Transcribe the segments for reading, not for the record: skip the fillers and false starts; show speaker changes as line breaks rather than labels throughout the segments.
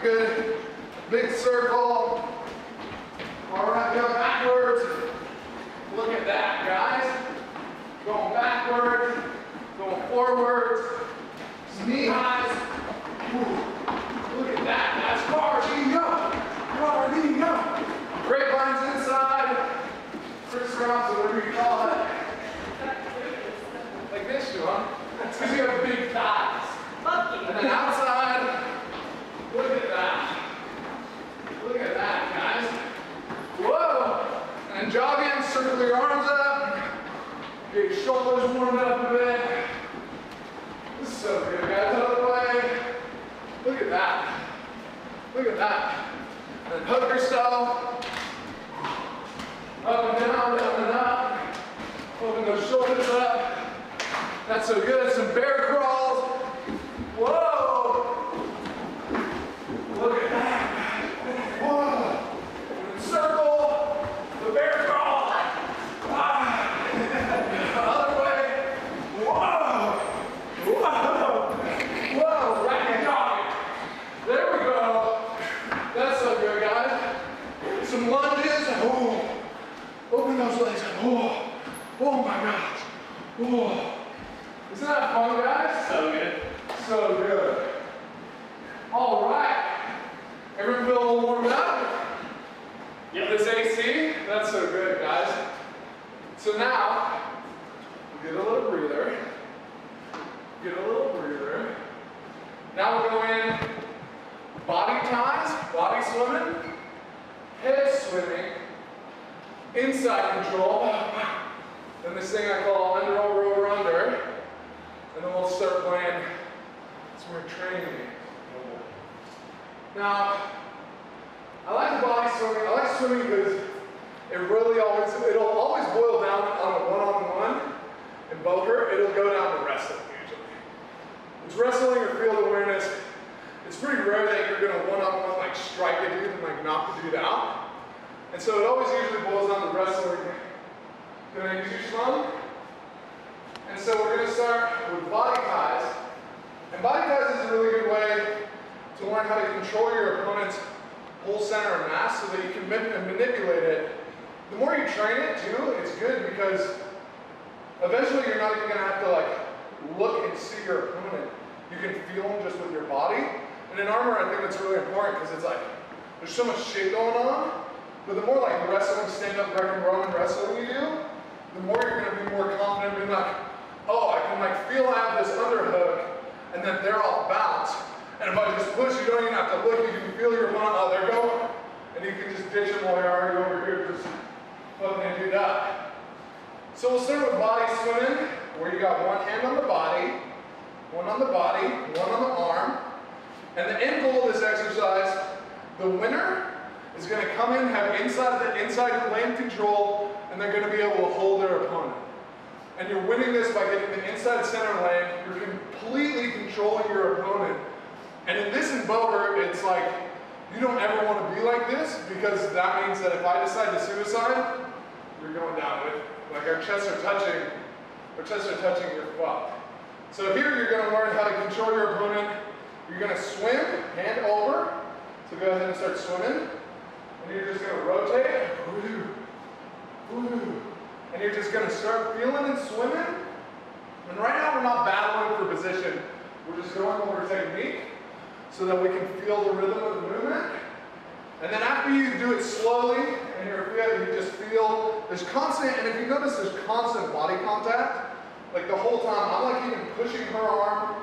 good big circle. All right, go backwards. Look at that, guys. Going backwards, going forwards. Knee highs. Ooh. Look at that. As far as you go. Grapevines inside. Crisscross, whatever you call it. Like this, Sean. That's because you have big thighs. And then outside. Look at that. Look at that, guys. Whoa. And jogging, circle your arms up. Get your shoulders warmed up a bit. This is so good, guys. Other way. Look at that. Look at that. And then hug yourself. Up and down, down and up. Open those shoulders up. That's so good. Some bear crawls. Whoa. Look at that. Whoa. And circle. The bear crawl. Other way. Whoa. Whoa. Whoa. Right dog. There we go. That's so good, guys. Some lunges. Ooh. Open those legs up. Oh. Oh my gosh. Oh. Isn't that fun, guys?
So good.
So good. All right. Everyone feel a little warmed up?
Yep.
This AC? That's so good, guys. So now, get a little breather. Get a little breather. Now we're going body ties, body swimming, head swimming, inside control. Then this thing I call under, over, under. And then we'll start playing some more training. Now, I like body swimming. I like swimming because it'll always boil down on a one-on-one. In poker, it'll go down to wrestling usually. It's wrestling or field awareness. It's pretty rare that you're gonna one-on-one like strike a dude and like knock the dude out. And so it always usually boils down to wrestling. Can I use your thumb? And so we're going to start with body ties. And body ties is a really good way to learn how to control your opponent's whole center of mass so that you can manipulate it. The more you train it too, it's good because eventually you're not even going to have to like look and see your opponent. You can feel them just with your body. And in armor, I think that's really important because it's like, there's so much shit going on. But the more like wrestling, stand-up, Greco-Roman wrestling you do, the more you're going to be more confident being like, oh, I can like feel I have this underhook, and then they're off balance. And if I just push, you don't even have to look, you can feel your opponent, oh, they're going. And you can just ditch them while they're already over here, just fucking do that. So we'll start with body swimming, where you got one hand on the body, one on the arm. And the end goal of this exercise, the winner is going to come in, have inside lane control, and they're going to be able to hold their opponent. And you're winning this by getting the inside center lane. You're completely controlling your opponent. And in this in poker, it's like, you don't ever want to be like this because that means that if I decide to suicide, you're going down with, like our chests are touching, you're fucked. So here you're going to learn how to control your opponent. You're going to swim, hand over. So go ahead and start swimming. And you're just going to rotate. And you're just going to start feeling and swimming. And right now we're not battling for position. We're just going over technique so that we can feel the rhythm of the movement. And then after you do it slowly and you just feel there's constant, and if you notice there's constant body contact, like the whole time, I'm like even pushing her arm.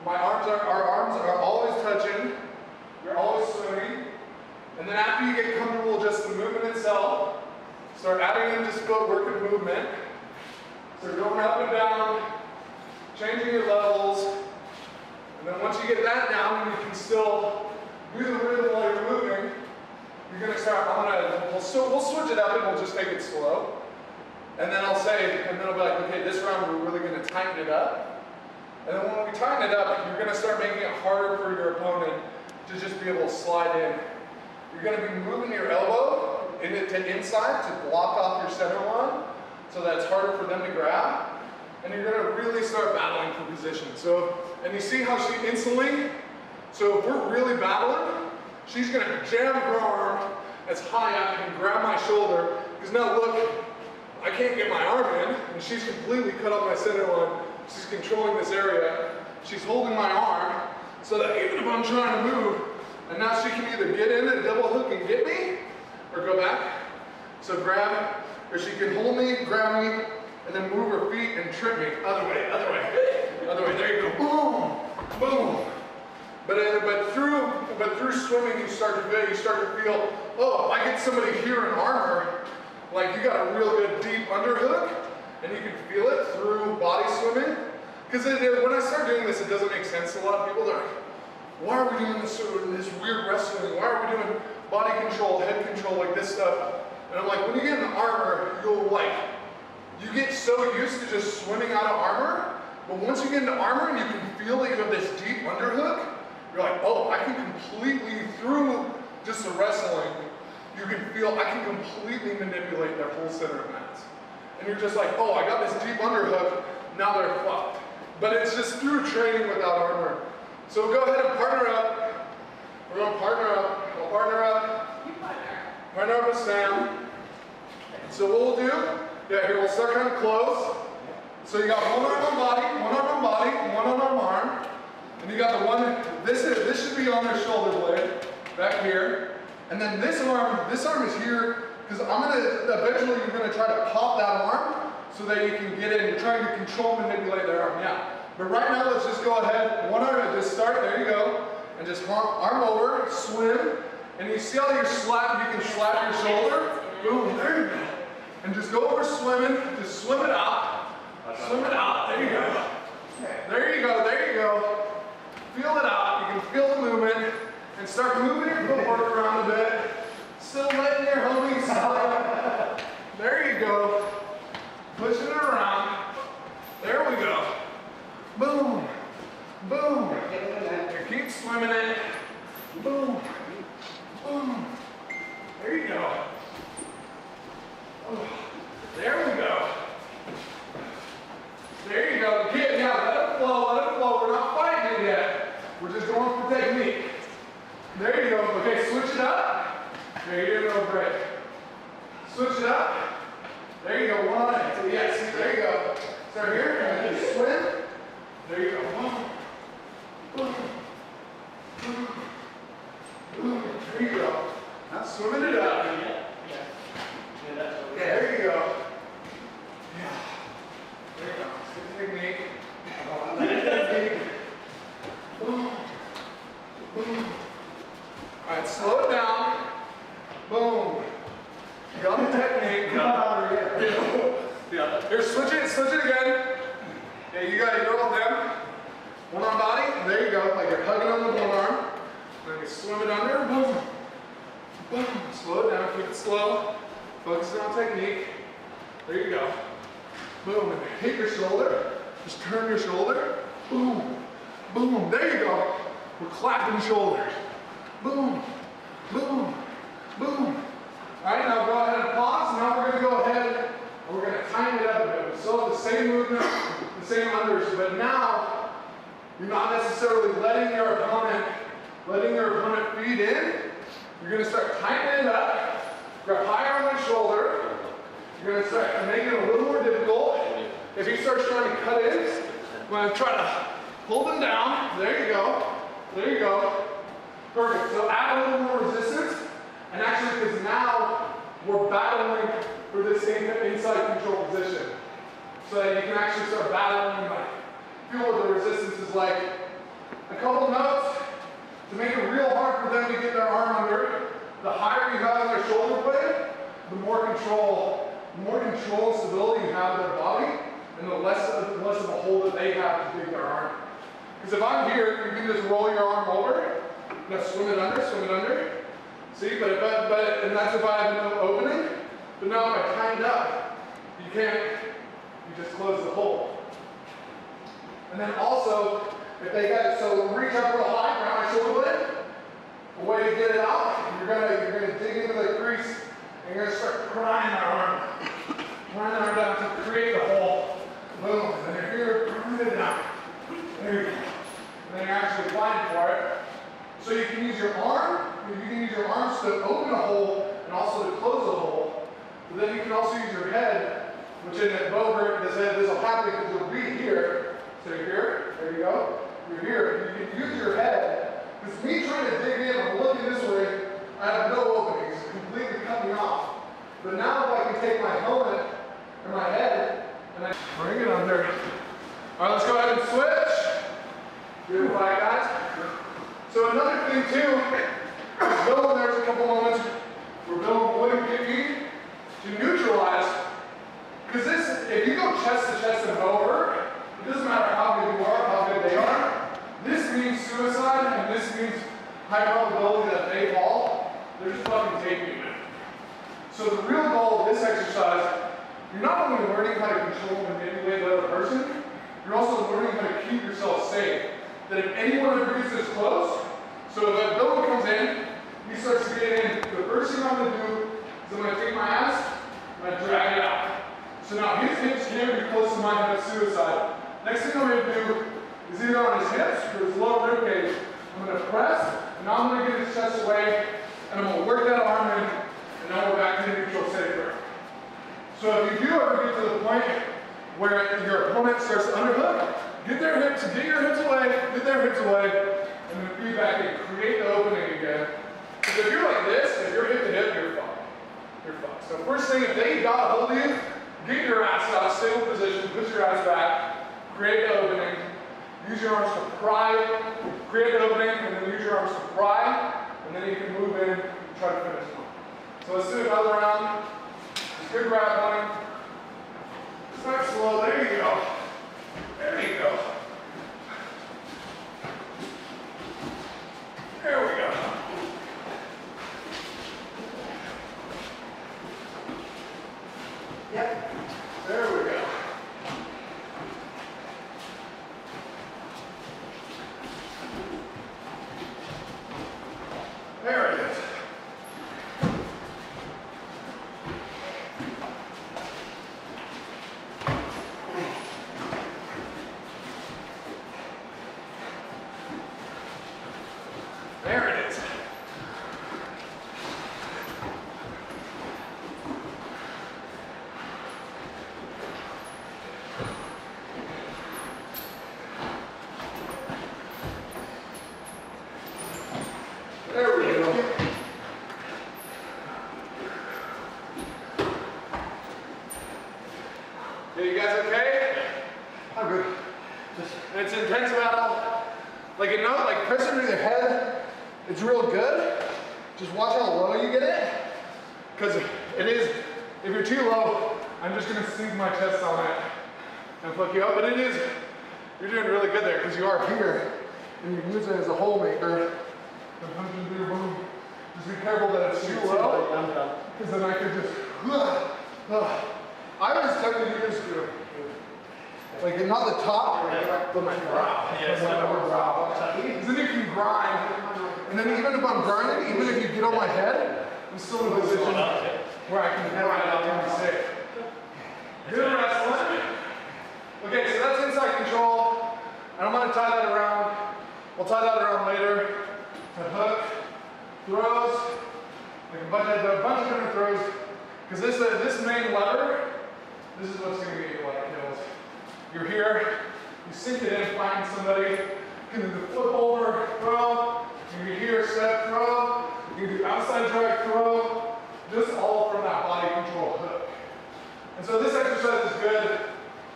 Our arms are always touching. You're always swimming. And then after you get comfortable with just the movement itself, start adding in just footwork and movement. So going up and down, changing your levels. And then once you get that down, and you can still do the rhythm while you're moving, you're going to start, we'll switch it up and we'll just take it slow. And then I'll say, and then I'll be like, okay, this round we're really going to tighten it up. And then when we tighten it up, you're going to start making it harder for your opponent to just be able to slide in. You're going to be moving your elbow to inside to block off your center line so that it's harder for them to grab. And you're going to really start battling for position. So, and you see how she instantly, so if we're really battling, she's gonna jam her arm as high up and grab my shoulder, because now look, I can't get my arm in, and she's completely cut off my center line. She's controlling this area. She's holding my arm, so that even if I'm trying to move, and now she can either get in and double hook and get me, or go back. So grab, or she can hold me, grab me, and then move her feet and trip me. Other way, other way, other way. There you go. Boom, boom. But through swimming, you start to feel, oh, if I get somebody here in armor, like you got a real good deep underhook, and you can feel it through body swimming. Because when I start doing this, it doesn't make sense to a lot of people. They're like, why are we doing this weird wrestling? Why are we doing body control, head control, like this stuff? And I'm like, when you get in armor, you get so used to just swimming out of armor, but once you get into armor and you can feel that you have this deep underhook, you're like, oh, I can completely, through just the wrestling, you can feel I can completely manipulate their whole center of mass. And you're just like, oh, I got this deep underhook, now they're fucked. But it's just through training without armor. So go ahead and partner up. We're gonna partner up. I'll partner up. Partner up with Sam. So what we'll do, here we'll start kind of close. So you got one arm on body, one arm on body, one on arm. And you got the one, this should be on their shoulder blade, back here. And then this arm is here, because eventually you're gonna try to pop that arm so that you can get in. You're trying to control, manipulate their arm, yeah. But right now, let's just go ahead, one arm, just start, there you go. And just arm over, swim. And you see how you can slap your shoulder? Boom, there you go. And just go over swimming, just swim it out. Swim it out, there you go. There you go, there you go. Feel it out, you can feel the movement. And start moving your footwork around a bit. Still letting your homies slide. There you go. Pushing it around. There we go. Boom. Boom. You keep swimming it. Boom. Boom. There you go. Oh, there we go. There you go. Now let it flow, let it flow. We're not fighting it yet. We're just going for technique. There you go. Okay, switch it up. There you go, great. Switch it up. There you go, one. So yes, there you go. Start here, and then swim. There you go. Boom. Boom. Boom. Boom. There you go. Now swimming it up. There you go. Yeah. There you go. Good technique. Boom. Boom. All right, slow it down. Boom. You got the technique. Here, switch it again. Yeah, you got it, all them. One on body, there you go. Like you're hugging on the one arm. Then you swim it under, boom. Boom. Slow it down, keep it slow. Focusing on technique. There you go. Boom, and hit your shoulder. Just turn your shoulder. Boom. Boom, there you go. We're clapping shoulders. Boom, boom, boom. All right, now go ahead and pause. Now we're going to go ahead and we're going to tighten it up a bit. We still have the same movement, the same unders, but now you're not necessarily letting your opponent feed in. You're going to start tightening it up. Grab higher on my shoulder. You're going to start making it a little more difficult. If he starts trying to cut in, I'm going to try to hold him down. There you go. There you go. Perfect. So add a little more resistance. And actually, because now we're battling for this inside control position. So that you can actually start battling, like, feel what the resistance is like. A couple notes to make it real hard for them to get their arm under. The higher you have on their shoulder blade, the more control and stability you have in their body, and the less of a hold that they have to dig their arm. Because if I'm here, you can just roll your arm over. Now swim it under. See, and that's if I have no opening. But now if I tighten up, you just close the hole. And then also, if they got, so reach up real high, grab my shoulder blade. A way to get it out, you're gonna dig into the crease, and you're gonna start prying that arm down to create the hole. Boom, and then here, pry it down. There you go. And then you're actually applying for it. So you can use your arm, you can arms to open a hole and also to close a hole. But then you can also use your head, which in a bow grip, this will happen because you'll be here. So you're here, there you go. You're here. You can use your head. Because me trying to dig in, I'm looking this way, I have no openings. It's completely cut me off. But now if I can take my helmet and my head and I bring it under. All right, let's go ahead and switch. Good fight, guys. So another thing too, is Bill, there's a couple moments where Bill wouldn't get me to neutralize. Because this, if you go chest to chest and over, it doesn't matter how good you are, how good they are. This means suicide, and this means high probability that they fall. They're just fucking taking you. So the real goal of this exercise, you're not only learning how to control and manipulate the other person, you're also learning how to keep yourself safe. That if anyone ever gets this close, so if a villain comes in, he starts to get in, the first thing I'm going to do is I'm going to take my ass, I'm going to drag it out. So now his hips can't be close to my head of suicide. Next thing I'm going to do is either on his hips or his lower rib cage. I'm going to press, and now I'm going to get his chest away, and I'm going to work that arm in, and now we're back to the neutral safe grip. So if you do ever get to the point where your opponent starts to underhook, get your hips away, get their hips away, and then feedback and create the opening again. Because if you're like this, if you're hip to hip, you're fucked. You're fucked. So first thing, if they got a hold of you, get your ass out, stable position, push your ass back, create the opening, use your arms to pry, create the opening, and then use your arms to pry, and then you can move in and try to finish one. So let's do another round. Just good grappling. Start slow, there you go. There you go. There we go. Yep. There we go. There it is. There it is. There we go. Yeah, you guys okay? I'm good. It's intense battle. Like, you know, like pressing through your head, it's real good. Just watch how low you get it. Because it is, if you're too low, I'm just going to sink my chest on it and fuck you up. But it is, you're doing really good there because you are here and you can use it as a hole maker. Just be careful that it's too low, because then I could just, I was tempted to use like not the top, but my brow. Yes, my lower brow. Because then you can grind, and then even if I'm grinding, even if you get on my head, I'm still in a position where I can grind out and be safe. Good wrestling. Okay, so that's inside control. And I'm going to tie that around. We'll tie that around later. To hook, throws, like a bunch of different throws. Because this main lever, this is what's going to get you a lot of kills. You're here, you sink it in, find somebody, you can do the flip over, throw, you can here, step, throw, you can do outside drag, throw, just all from that body control hook. And so this exercise is good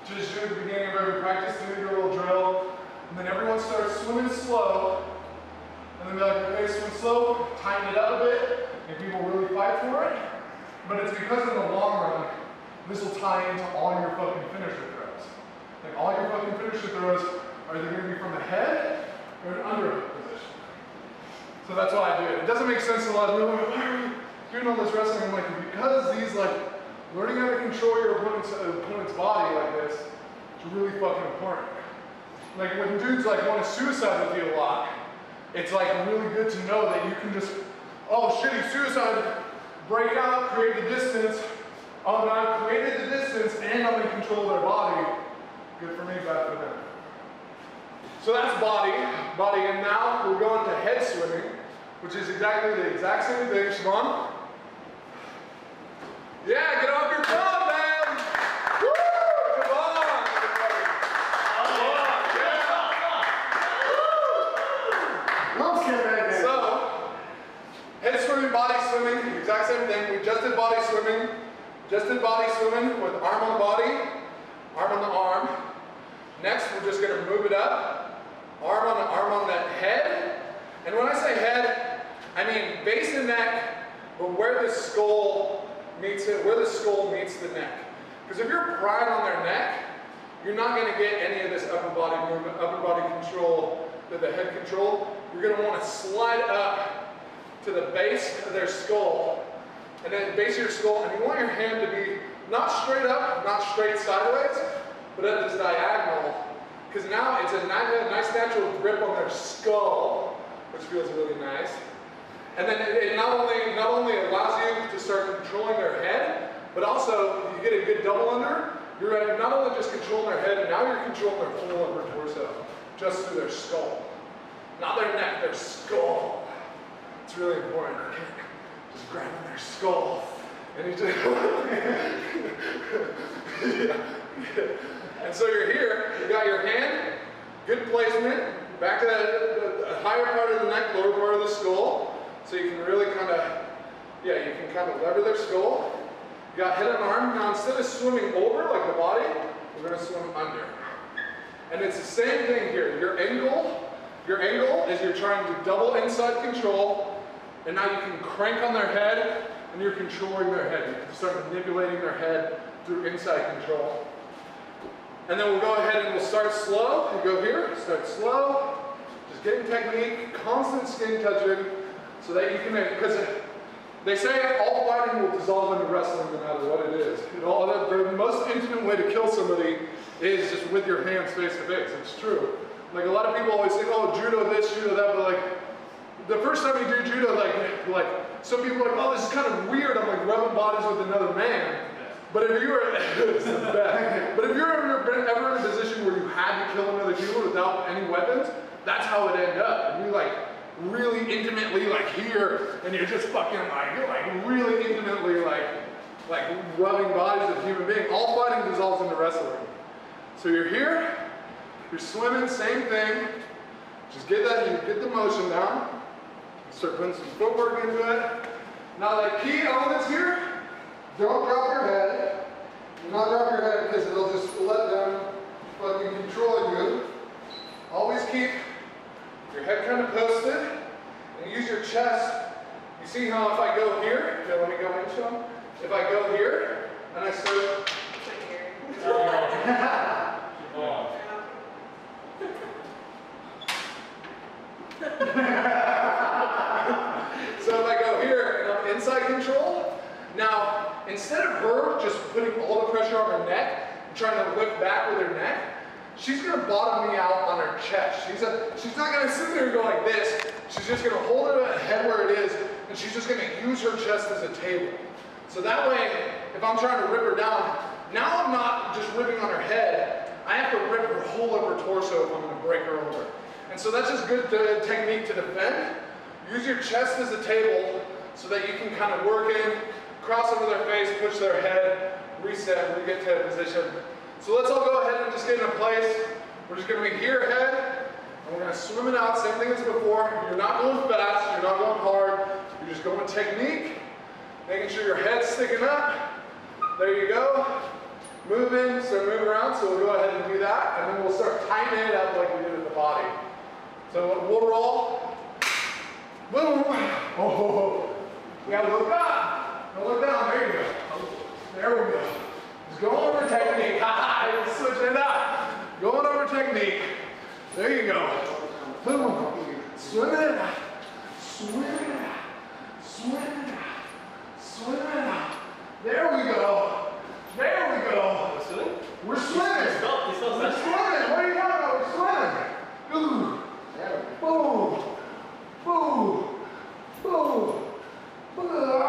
to just do at the beginning of every practice, do your little drill, and then everyone starts swimming slow. And then be like, okay, swim slow, tighten it up a bit, and people really fight for it. But it's because in the long run, this will tie into all your fucking finisher throws. Like all your fucking finisher throws are either going to be from the head or an underhook position. So that's why I do it. It doesn't make sense to a lot of people. Why are you doing all this wrestling? I'm like, because these like learning how to control your opponent's body like this is really fucking important. Like when dudes like want to suicide with you a lot, it's like really good to know that you can just, oh shitty suicide, break out, create the distance. Oh, now I've created the distance and I'm in control of their body. Good for me, bad for them. So that's body, and now we're going to head swimming. which is exactly the exact same thing. Shimon. Yeah, get off your butt, man. Woo! Come on, everybody. So, head swimming, body swimming, exact same thing. We just did body swimming. Just did body swimming with arm on the body, arm on the arm. Next, we're just going to move it up. Arm on that head. And when I say head, I mean base and neck, but where the skull meets it, where the skull meets the neck. Because if you're prying on their neck, you're not going to get any of this upper body movement, upper body control, the head control. You're going to want to slide up to the base of their skull, and then base of your skull, and you want your hand to be not straight up, not straight sideways, but at this diagonal, because now it's a nice natural grip on their skull, which feels really nice. And then it not only allows you to start controlling their head, but also if you get a good double under, you're not only just controlling their head, now you're controlling their full upper torso, just through their skull. Not their neck, their skull. It's really important. Just grabbing their skull. And you just yeah. And so you're here, you got your hand, good placement, back to the higher part of the neck, lower part of the skull. So you can really kind of lever their skull. You got head and arm. Now instead of swimming over like the body, we're going to swim under. And it's the same thing here. Your angle is you're trying to double inside control, and now you can crank on their head, and you're controlling their head. You can start manipulating their head through inside control. And then we'll go ahead and we'll start slow. You go here, start slow, just getting technique, constant skin touching, so that you can, because they say all fighting will dissolve into wrestling no matter what it is. The most intimate way to kill somebody is just with your hands face to face. It's true. Like a lot of people always think, oh, judo this, judo that, but like the first time you do judo, like some people are like, oh, this is kind of weird. I'm like rubbing bodies with another man. But if you're it's the best. But if you're ever in a position where you had to kill another human without any weapons, that's how it ended up. And you like really intimately like here, and you're just fucking like really intimately like rubbing bodies with human beings. All fighting dissolves into wrestling. So you're here, you're swimming, same thing. Just get the motion down. Start putting some footwork into it. Now the key elements here, don't drop your head. Do not drop your head because it'll just let them fucking control you. Always keep your head kind of posted and use your chest. You see how if I go here, okay, let me go into them. If I go here and I start so if I go here and I'm inside control, now instead of her just putting all the pressure on her neck and trying to lift back with her neck, she's going to bottom me out on her chest. She's not going to sit there and go like this. She's just going to hold her head where it is, and she's just going to use her chest as a table. So that way, if I'm trying to rip her down, now I'm not just ripping on her head. I have to rip her whole upper torso if I'm going to break her over. And so that's just good technique to defend. Use your chest as a table so that you can kind of work in, cross over their face, push their head, reset, we get to a position. So let's all go ahead and just get in a place. We're just going to be here ahead, and we're going to swim it out, same thing as before. You're not going fast, you're not going hard, you're just going technique, making sure your head's sticking up. There you go. Move in, so move around, so we'll go ahead and do that, and then we'll start tightening it up like we did with the body. So we'll roll. Boom. Oh, we gotta look up. Now look down, there you go. There we go. Just going over technique. Ha-ha, switching it up. Going over technique. There you go. Boom. Swim it out. Swim it out. Swim it out. Swim it out. There we go. There we go. We're swimming? We're swimming. We're swimming. What are you talking about? We're swimming. Ooh. Boom. Boom. Boom. Boom.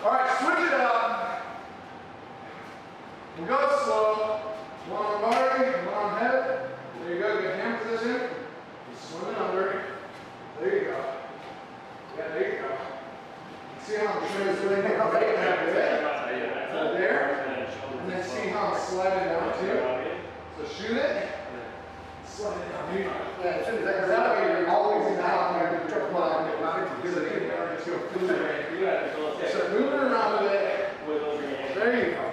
All right, switch it up. We'll go slow. One on body, one on head. There you go. Good hand position. Just swimming under. There you go. See how I'm transferring it right back there, and then see how I'm sliding down too. So shoot it, slide it down. That way you're always in the out there to triple line. So moving around with it. There you go.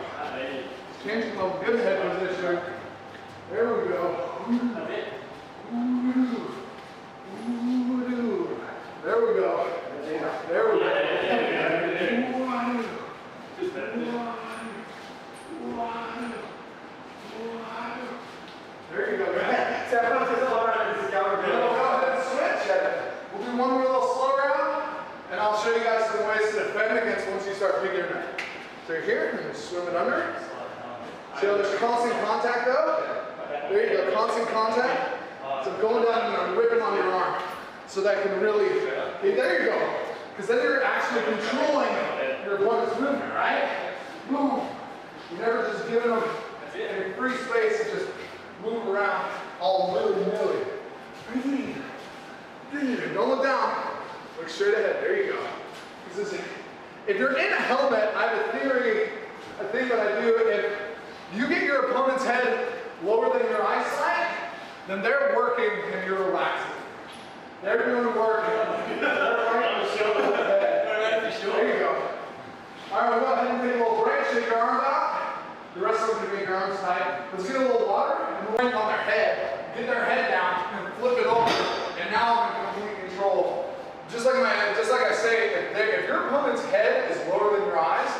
Changing level, good head position. There we go. There we go. There we go. There you go. Go ahead and switch. We'll do one more little slow round, and I'll show you guys some ways to defend against once you start picking your neck. So you're here, and you swim it under. So there's constant contact though. There you go, constant contact. So going down and I'm whipping on your arm. So that can really, there you go. Because then you're actually controlling your opponent's movement, right? Boom. You're never just giving them any free space to just move around all willy-nilly. Don't look down. Look straight ahead. There you go. If you're in a helmet, I have a theory, a thing that I do. If you get your opponent's head lower than your eyesight, then they're working and you're relaxing. They're doing work. There you go. All right, we'll go ahead and take a little break. Shake your arms out. The rest of them can make your arms tight. Let's get a little water and we'll on their head. Get their head down and flip it over. And now I'm in complete control. Just like I say, if your opponent's head is lower than your eyes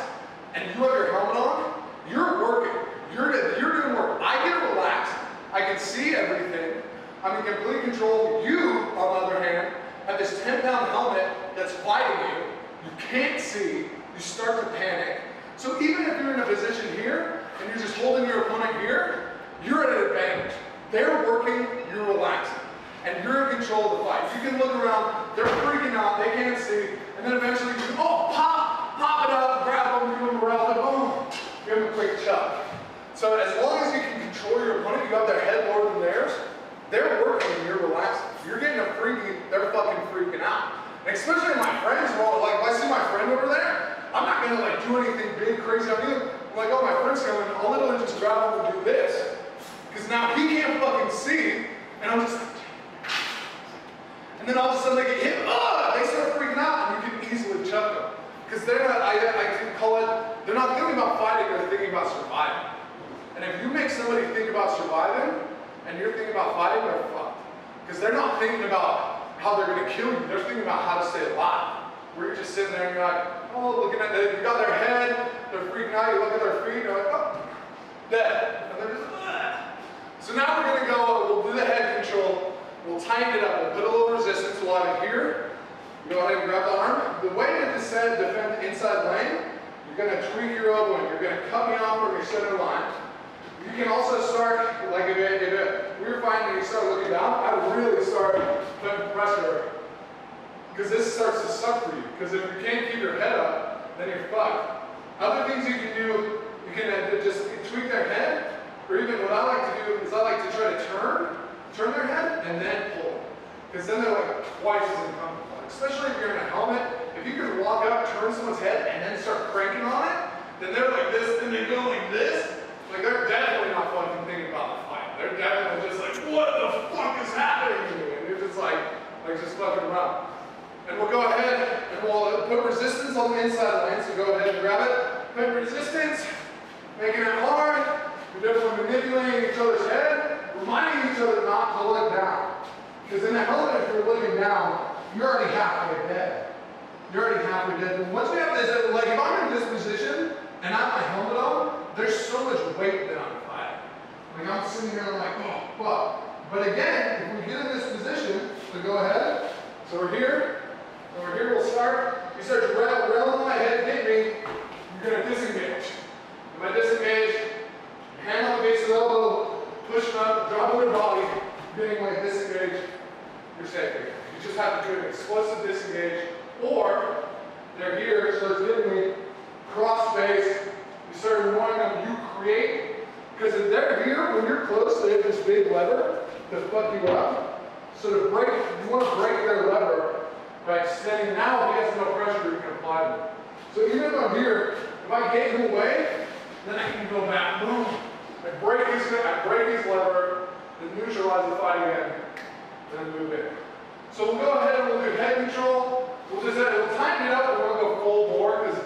and you have your helmet on, you're working. You're doing work. I get relaxed. I can see everything. I'm in complete control. You, on the other hand, have this 10-pound helmet that's fighting you. You can't see. You start to panic. So even if you're in a position here and you're just holding your opponent here, you're at an advantage. They're working, you're relaxing. And you're in control of the fight. You can look around, they're freaking out, they can't see, and then eventually you pop it up, grab them, give them a rally, boom, give them a quick chuck. So as long as you can control your opponent, you have their head lower than theirs, they're working and you're relaxing. You're getting a freaky, they're fucking freaking out. And especially my friends are all like, if I see my friend over there, I'm not gonna like do anything big, crazy on you. I'm like, oh, my friend's coming, I'll literally just grab him and do this. Because now he can't fucking see, and I'm just like, and then all of a sudden they get hit, they start freaking out, and you can easily chuck them. Because they're not, I can call it, they're not thinking about fighting, they're thinking about surviving. And if you make somebody think about surviving, and you're thinking about fighting, they're fucked. Because they're not thinking about how they're going to kill you, they're thinking about how to stay alive. Where you're just sitting there and you're like, oh, looking at them, you got their head, they're freaking out, you look at their feet, you're like, oh, dead. And they're just, So now we're going to go, we'll do the head control. We'll tighten it up. We'll put a little resistance. We'll have it here. You go ahead and grab the arm. The way to defend the inside lane, you're going to tweak your elbow in. You're going to cut me off from your center line. You can also start, like if we were finding you start looking down, I would really start putting pressure. Because this starts to suck for you. Because if you can't keep your head up, then you're fucked. Other things you can do, you can just tweak their head. Or even what I like to do is I like to try to turn their head and then pull. Because then they're like twice as uncomfortable. Especially if you're in a helmet, if you can walk up, turn someone's head, and then start cranking on it, then they're like this, and they go like this. Like they're definitely not fucking thinking about the fight. They're definitely just like, what the fuck is happening to me? And you're just like just fucking around. And we'll go ahead and we'll put resistance on the inside lane. So go ahead and grab it, put resistance, making it hard. You're definitely manipulating each other's head, reminding each other not to look down. Because in the helmet, if you're looking down, you're already halfway dead. You're already halfway dead. And once we have this, like if I'm in this position and I have my helmet on, there's so much weight that I'm fighting. Like I'm sitting here like, oh, fuck. But again, if we get in this position, so go ahead. So we're here. Over here we'll start. You start to rail on my head, hit me. You're going to disengage. If I disengage, hand on the base of the elbow, push up, drop on your body, getting like disengage, you're safe here. You just have to do an explosive disengage, or they're here, so it's getting me cross face. You start annoying them, you create, because if they're here, when you're close, they have this big lever to fuck you up. So to break, you want to break their lever So even if I'm here, if I get him away, then I can go back, boom. I break his lever, then neutralize the fight again, then move in. So we'll go ahead and we'll do head control. We'll tighten it up and we'll go full bore because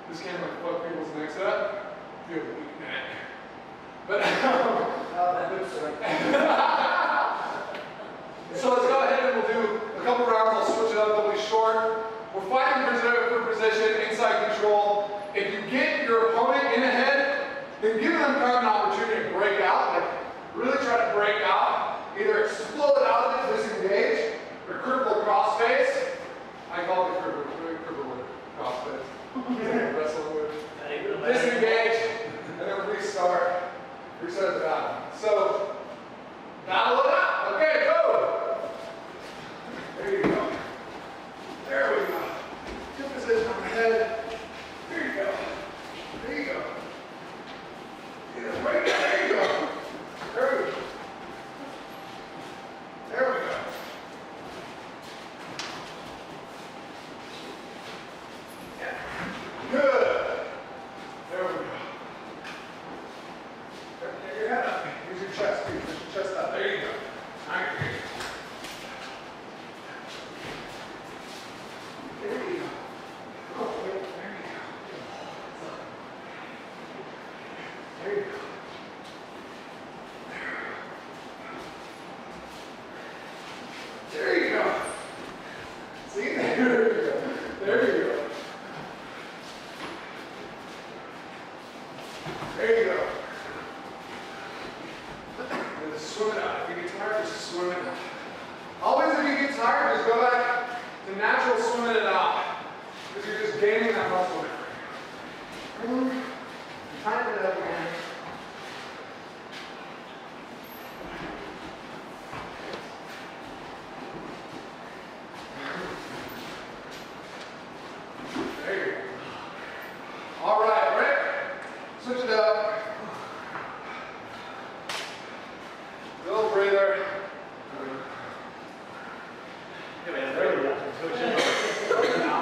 this can like fuck people's necks up. You have a weak neck. But that looks so let's go ahead and we'll do a couple rounds. I'll switch it up. They'll be short. We're fighting for position, inside control. If you get your opponent in the head, then give them kind of an opportunity to break out. Like really try to break out. Either explode out of it, disengage, or cripple crossface. I call it cripple crossface. Wrestling move. Disengage, and then restart. Reset the battle. So, battle it out. Okay, go. There you go. There we go. Good position on the head. There you go. There you go. Yeah, right there. There you go. There we go. There we go. Yeah. Good. There we go. Get your head up. Use your chest, too. Push your chest up. There you go. All right. There you go. Oh, wait. There you go. There you go. There you go. See? There you go. There you go. There you go. And just swim it out. If you get tired, just swim it out. Always if you get tired, just go back to natural swimming it out. Because you're just gaining that muscle memory. Tighten it up again. There you go. All right, Rick. Switch it up. Little breather. There you go. Switch it up. Now.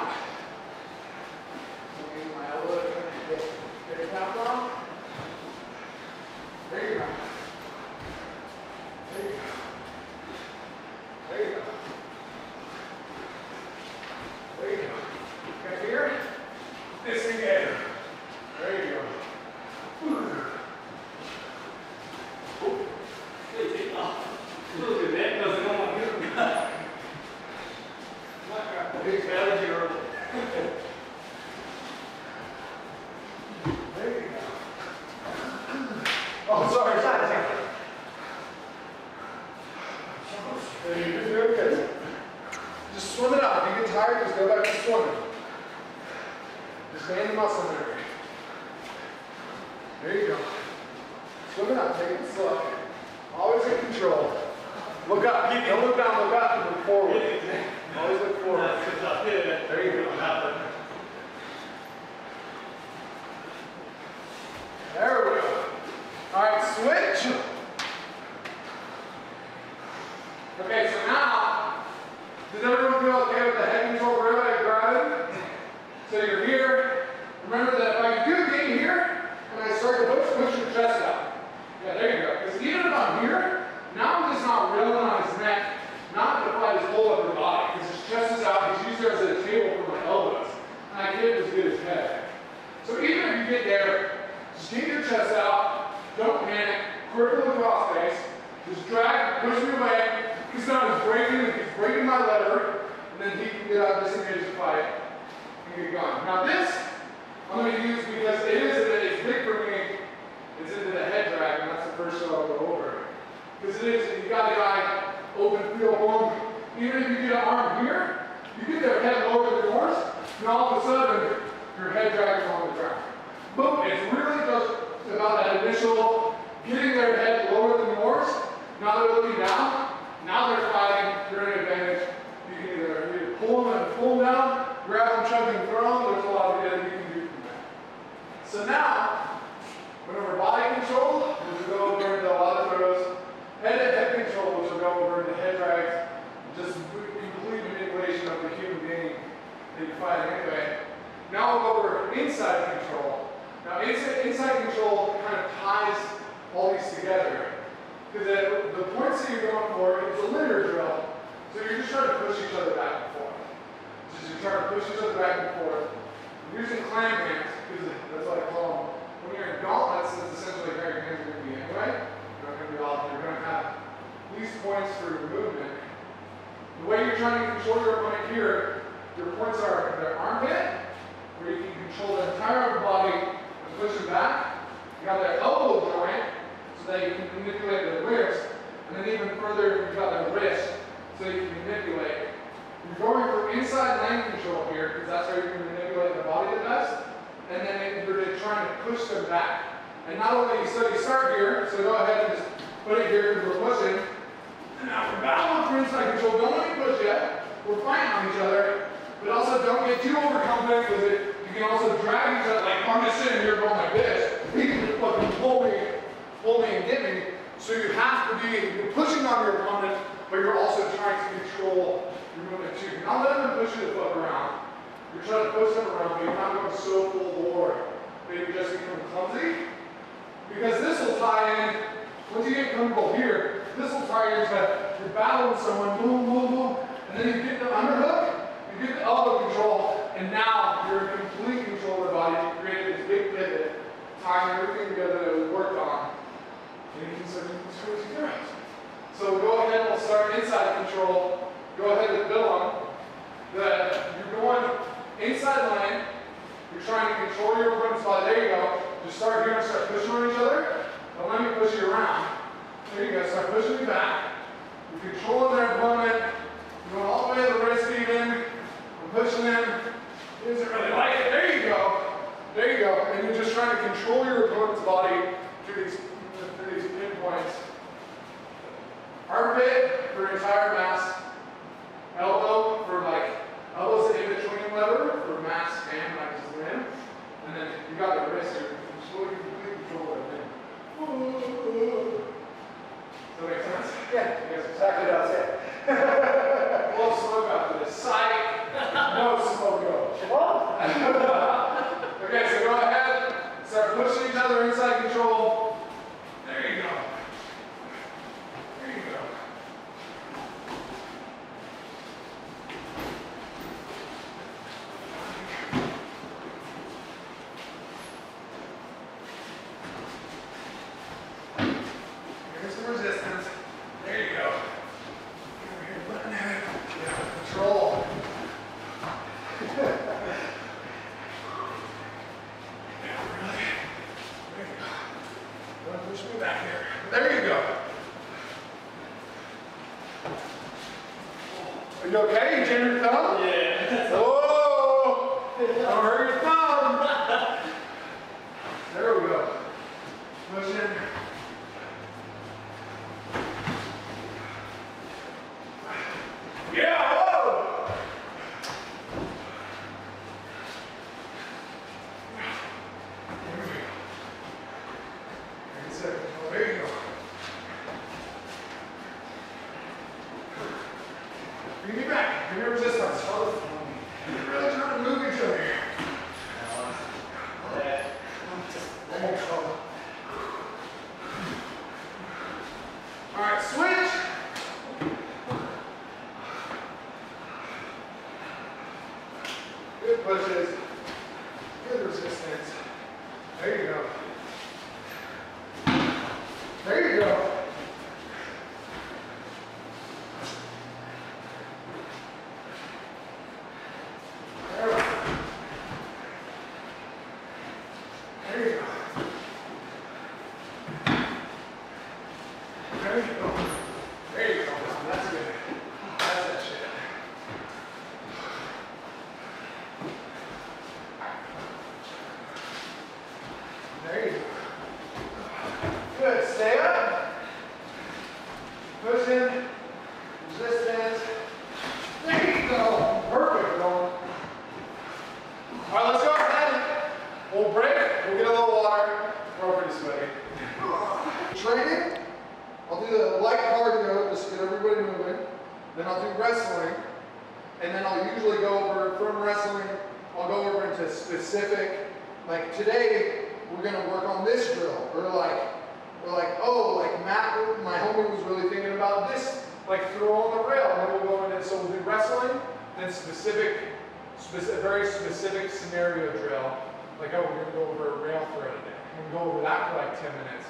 Use my elbow to get it down from. There you go. There you go. There you go. There you go. Get here. Disengage. There you go. There you go. Oh, sorry. There you go. Very good. Just swim it out. If you get tired, just go back to swimming. Just gain the muscle memory. There you go. Swim it out. Take it slow. Always in control. Look up. Don't look down. Look up and look forward. Always look forward. There you go. There we go. All right, switch. Okay, so now, does everyone feel okay with the head control for everybody grabbing? So you're here. Remember that if I do get here, and I start to push your chest out. Yeah, there you go. Because even if I'm here, now I'm just not reeling on his neck, not to fight his whole upper body, because his chest is out. He's used there as a table for my elbows. And I can't just get his head. So even if you get there, just get your chest out, don't panic, cripple the cross face, just drag, push me away, because now he's breaking my lever, and then he can get out, disengage the fight, and get going. Now this, I'm going to use because it's big for me, it's into the head drag, and that's the first show I'll go over. Because you got a guy, open field, boom, even if you get an arm here, you get their head lower than yours, and all of a sudden, your head drag is on the ground. Boom, it's really just about that initial getting their head lower than yours. Now they're looking down. Now they're fighting. You're in advantage. You can either pull them down, grab them, chuck them, throw them. There's a lot of you can do from that. So now, whenever body control, which will go over into a lot of throws, head control, which will go over into head drags, just complete manipulation of the human being that you're fighting anyway. Now we'll go over inside control. Now inside control kind of ties all these together. Because the points that you're going for is a linear drill. So you're just trying to push each other back and forth. Just you're trying to push each other back and forth. You're using clam hands, because that's what I call them. When you're in gauntlets, that's essentially how your hands are going to be anyway. You're not going to be off. You're going to have these points for your movement. The way you're trying to control your opponent here, your points are their armpit, where you can control the entire upper body and push them back. You got their elbow joint, so that you can manipulate their wrist. And then even further, you've got their wrist, so you can manipulate. You're going for inside lane control here, because that's how you can manipulate the body the best. And then you're trying to push them back. And not only, so you start here, so go ahead and just put it here because we're pushing. And now we're battling for inside control. Don't let me push yet. We're fighting on each other. But also don't get too overconfident because you can also drag each other. Like I'm just sitting here going like this. He can just fucking pull me and get me. So you have to be, you're pushing on your opponent, but you're also trying to control your movement too. You're not letting them push you the fuck around. You're trying to push them around, but you're not going so full bore that you just become clumsy. Because this will tie in, once you get comfortable here, this will tie in to you're battling someone, boom, boom, boom, and then you get the underhook, you get the elbow control, and now you're in complete control of the body. You created this big pivot, tying everything together that we worked on, and you can start doing this crazy things. So go ahead and we'll start inside control. Go ahead and build on that. You're going inside lane. You're trying to control your opponent's body. There you go. Just start here and start pushing on each other. Don't let me push you around. There you go. Start pushing me back. You're controlling their opponent. You're going all the way to the wrist even. I'm pushing them. He doesn't really like it. There you go. There you go. And you're just trying to control your opponent's body through these pinpoints. Armpit for entire mass. Elbow for like, elbow's the in-between lever for mass and like just limb. And then you got the wrist, you're slowly complete control of it. Does that make sense?
Yeah,
Yes,
exactly what I said.
We'll smoke after this. Sight, no smoke go.
What?
Okay, so go ahead, start pushing each other inside control. There you go. There you go. Here's the resistance. There you go. Over here, button head. Yeah, control. Push me back here. There you go. Are you okay? You jammed your thumb?
Yeah.
Whoa! Don't hurt your thumb. There we go. Push in. Yeah! Whoa! There you go. Bring me back. Bring me resistance. You're really trying to move each other here. All right, switch. Good pushes. Good resistance. There you go. There you go. There you go. There you go. There you go. That's good. That's that shit. There you go. Good. Stay up. Push in. Resistance. There you go. Perfect, Colin. All right, let's go ahead. We'll break. We'll get a little water. We're all pretty sweaty. Training. I'll do the light cardio just to get everybody moving. Then I'll do wrestling. And then I'll usually go over from wrestling, I'll go over into into specific, like today we're gonna work on this drill, or like, oh, like Matt, my homie was really thinking about this, like throw on the rail, and then we'll go into, so we'll do wrestling, then very specific scenario drill, like, oh, we're gonna go over a rail throw today. And go over that for like 10 minutes.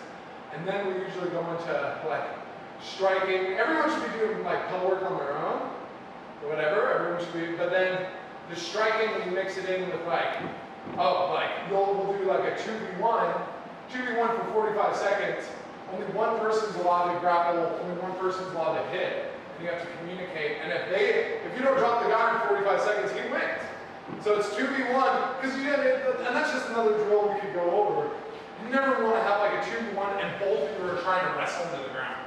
And then we usually go into like striking. Everyone should be doing like pull work on their own, or whatever, everyone should be, but then the striking, we mix it in with like, oh, like, we'll do like a 2v1 for 45 seconds. Only one person's allowed to grapple, only one person's allowed to hit. And you have to communicate. And if you don't drop the guy in 45 seconds, he wins. So it's 2v1, because and that's just another drill we could go over. You never want to have like a 2v1 and both of you are trying to wrestle into the ground.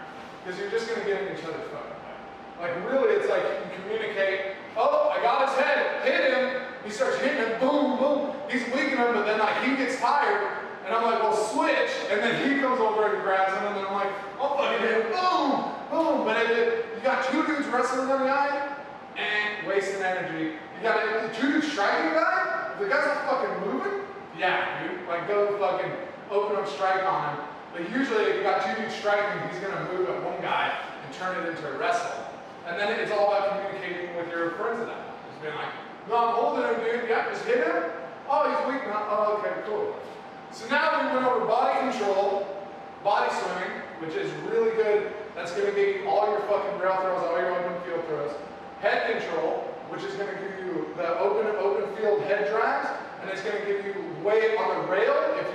Because you're just going to get in each other's fucking way. Like really, it's like you can communicate, oh, I got his head, hit him. He starts hitting him, boom, boom. He's weakening him, but then like he gets tired. And I'm like, well, switch. And then he comes over and grabs him, and then I'm like, I'll fucking hit him, boom, boom. But you got two dudes wrestling the guy and wasting energy. You got two dudes striking a guy? If the guy's not fucking moving, yeah, dude. Like go fucking open up strike on him. But usually if you got two dudes striking, he's gonna move at one guy and turn it into a wrestle. And then it's all about communicating with your friends of that. Just being like, no, I'm holding him, dude. Yeah, just hit him. Oh, he's weak now. Oh, okay, cool. So now we went over body control, body swimming, which is really good. That's gonna give you all your fucking rail throws, all your open field throws. Head control, which is gonna give you the open field head drags, and it's gonna give you weight on the rail. If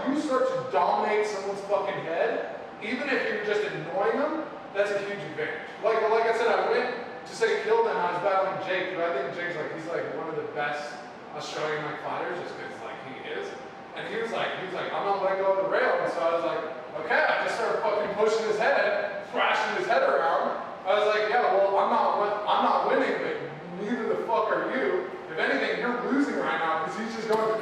you start to dominate someone's fucking head, even if you're just annoying them, that's a huge advantage. Like I said, I went to say kill them. I was battling Jake, but I think Jake's like, he's like one of the best Australian like fighters, just because like he is. And he was like, I'm not letting go of the rail. And so I was like, okay. I just started fucking pushing his head, thrashing his head around. I was like, yeah, well, I'm not winning, but neither the fuck are you. If anything, you're losing right now because he's just going,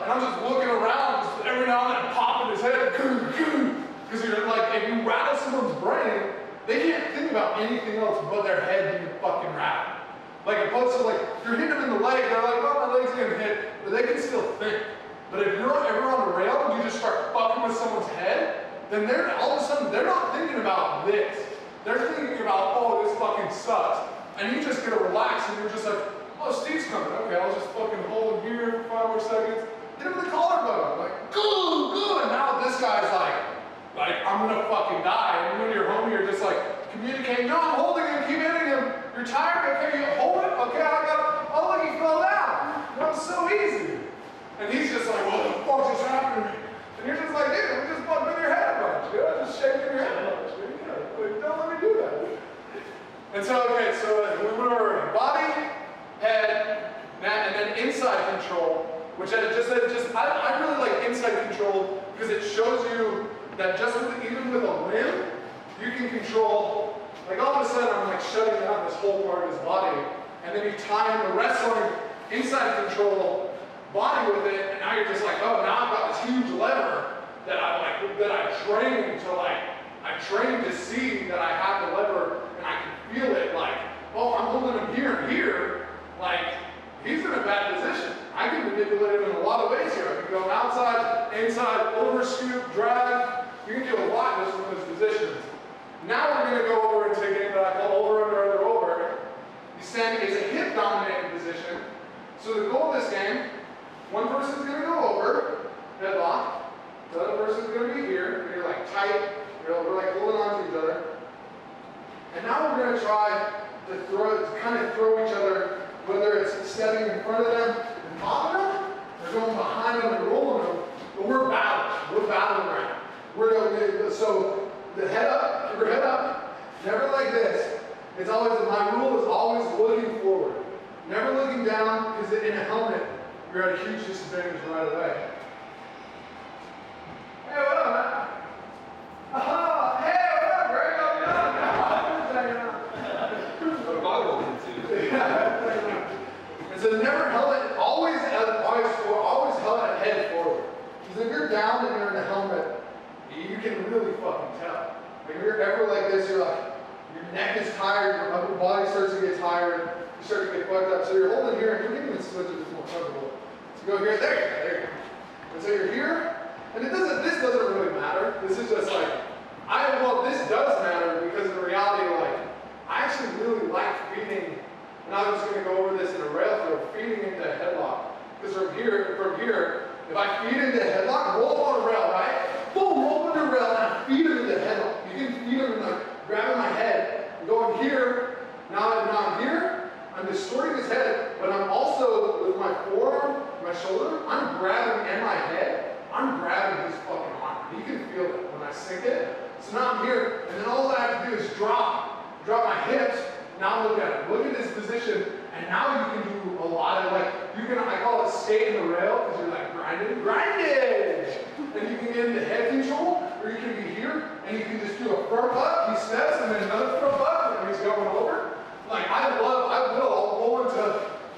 and I'm just looking around, just every now and then popping his head, because you're like, if you rattle someone's brain, they can't think about anything else but their head being fucking rattled. Like opposed to like, if you're hitting them in the leg, they're like, oh, my leg's getting hit, but they can still think. But if you're ever on the rail and you just start fucking with someone's head, then all of a sudden, they're not thinking about this. They're thinking about, oh, this fucking sucks. And you just get to relax and you're just like, oh, Steve's coming. Okay, I'll just fucking hold him here for 5 more seconds. Hit him with the collarbone. Like, good. And now this guy's like, I'm gonna fucking die. And when you're home, you're just like, communicating, no, I'm holding him, keep hitting him. You're tired, okay, you hold it? Okay, oh, look, he fell down. That was so easy. And he's just like, what the fuck just happened to me? And you're just like, dude, I'm just bumping your head a bunch, dude. I'm just shaking your head a bunch, dude. Like, don't let me do that, dude. And so, okay, so we went over body, head, and then inside control, which I really like inside control because it shows you that just even with a limb, you can control, like all of a sudden I'm like shutting down this whole part of his body, and then you tie in the wrestling inside control body with it, and now you're just like, oh, now I've got this huge lever that I trained to see that I have the lever, and I can feel it, like, oh, I'm holding him here and here, like, he's in a bad position. I can manipulate him in a lot of ways here. I can go outside, inside, over scoop, drag. You can do a lot in just those positions. Now we're going to go over and take it that I call over, under, over. You stand, it's a hip dominated position. So the goal of this game, one person's going to go over, headlock. The other person's going to be here. You're like tight. We're like holding on to each other. And now we're going to try to kind of throw each other, whether it's stepping in front of them and popping them, or going behind them and rolling them. But we're battling. We're battling right now. So the head up, keep your head up. Never like this. It's always, my rule is always looking forward. Never looking down, because in a helmet, you're at a huge disadvantage right away. Hey, what up, man? Hey, what up, Greg? How you doing? What am I looking to? Yeah. And so never helmet, always helmet head forward. Because if you're down and you're in a helmet, you can really fucking tell. Like if you're ever like this, you're like, your neck is tired, your upper body starts to get tired. you start to get fucked up. So you're holding here, and you're getting switch it more comfortable. So go here, there you go. And so you're here, and this doesn't really matter. This is just like, well, this does matter because in reality, like, I actually really like feeding, and I was just gonna go over this in a rail throw, feeding into a headlock. Because from here, if I feed into headlock, roll up on a rail, right? Boom, roll up on the rail, and I feed him into headlock. You can feed him like grabbing my head, and going here. Now I'm here, I'm distorting his head, but I'm also, with my forearm, my shoulder, I'm grabbing, and my head, I'm grabbing his fucking arm. You can feel it when I sink it. So now I'm here, and then all I have to do is drop my hips. Now look at it. Look at this position, and now you can do a lot of, like, I call it skate in the rail, because you're like grindage. And you can get into head control, or you can be here, and you can just do a front buck, he steps, and then another front buck, and he's going over. Like, I'll go into,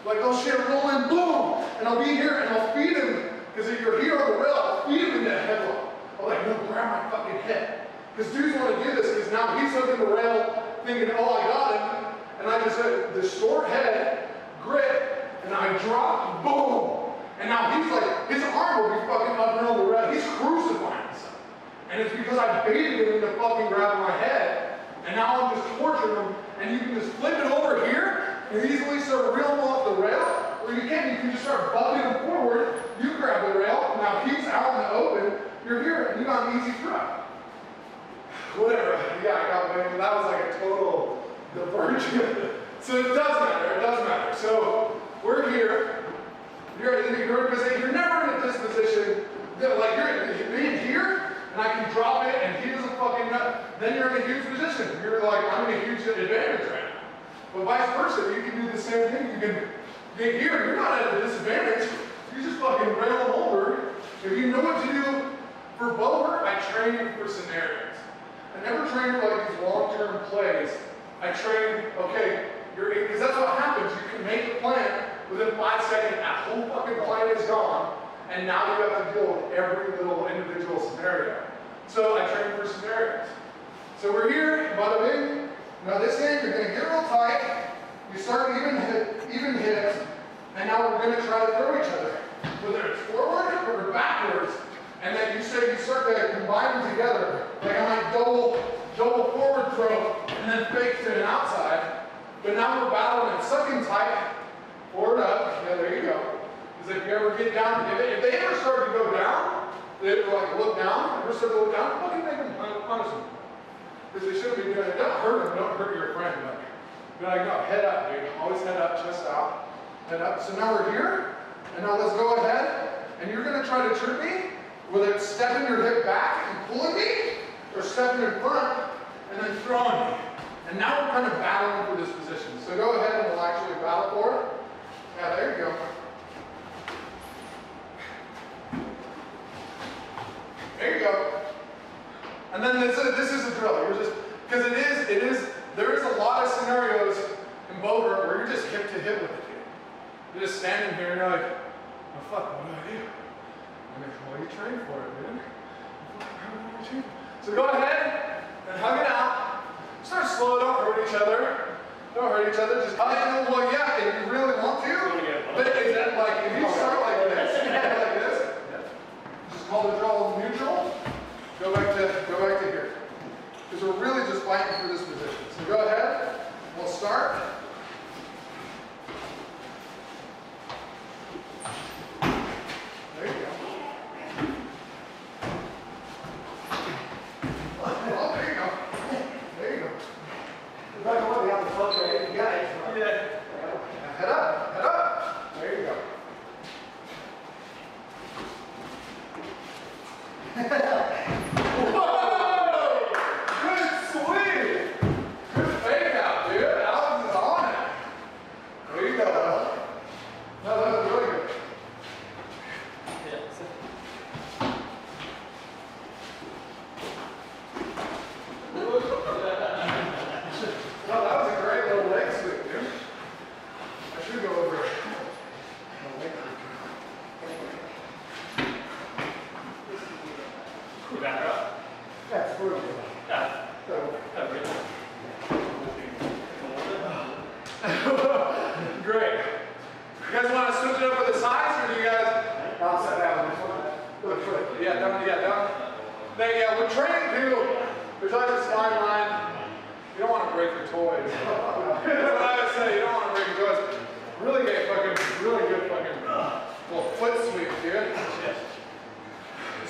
like, oh shit, roll in, boom, and I'll be here, and I'll feed him, because if you're here on the rail, I'll feed him in that headlock. I'll like, no, grab my fucking head. Because dudes want to do this, because now he's hooking the rail, thinking, oh, I got him, and I just said, the short head, grip, and I drop, boom. And now he's like, his arm will be fucking up and on the rail. He's crucifying himself. And it's because I baited him into fucking grabbing my head. And now I'm just torturing him. And you can just flip it over here and easily start reeling him off the rail. Or you can just start bumping him forward. You grab the rail. Now he's out in the open. You're here and you got an easy throw. Whatever. Yeah, I got maybe that was like a total diversion. So it does matter. So we're here. You're never in a disposition that, like, you're being here, and I can drop it, and he doesn't fucking nut. Then you're in a huge position. You're like, I'm in a huge advantage right now. But vice versa, you can do the same thing. You can get here, you're not at a disadvantage. You just fucking rail them over. If you know what to do for bower, I train you for scenarios. I never train for like these long-term plays. I train, okay, because that's what happens. You can make a plan. Within 5 seconds, that whole fucking plan is gone, and now you have to deal with every little individual scenario. So I train for scenarios. So we're here, bada bing. Now this game, you're gonna get real tight. You start even hips, and now we're gonna try to throw each other, whether it's forward or backwards. And then you start to combine them together. Like I might double forward throw, and then fake to an outside. But now we're battling and sucking tight. Forward up, yeah, there you go. Because if you ever get down, if they ever start to go down, they like look down, ever start to look down, fucking make them punish them. Because they shouldn't be doing it. Don't hurt them, don't hurt your friend. Be like, no, head up, dude. Always head up, chest out, head up. So now we're here, and now let's go ahead, and you're gonna try to trip me, whether it's stepping your hip back and pulling me, or stepping in front, and then throwing me. And now we're kind of battling for this position. So go ahead and we'll actually battle for it. Yeah, there you go. There you go. And then this is a drill. You're just, because there is a lot of scenarios in boulder where you're just hip to hip with it. You're just standing here and you're like, oh fuck, what do I do? I'm like, well, you trained for it, man. So go ahead and hug it out. Start slow, don't hurt each other. Don't hurt each other, just hug it. Well, yeah, if you really want to. But is that like, if you start like this, just call the drill neutral, go back to here. Because we're really just fighting for this position. So go ahead, we'll start. There you go. Oh, there you go. There you go.
Right away, we have the Vulture 8 guys.
Yeah. Head up.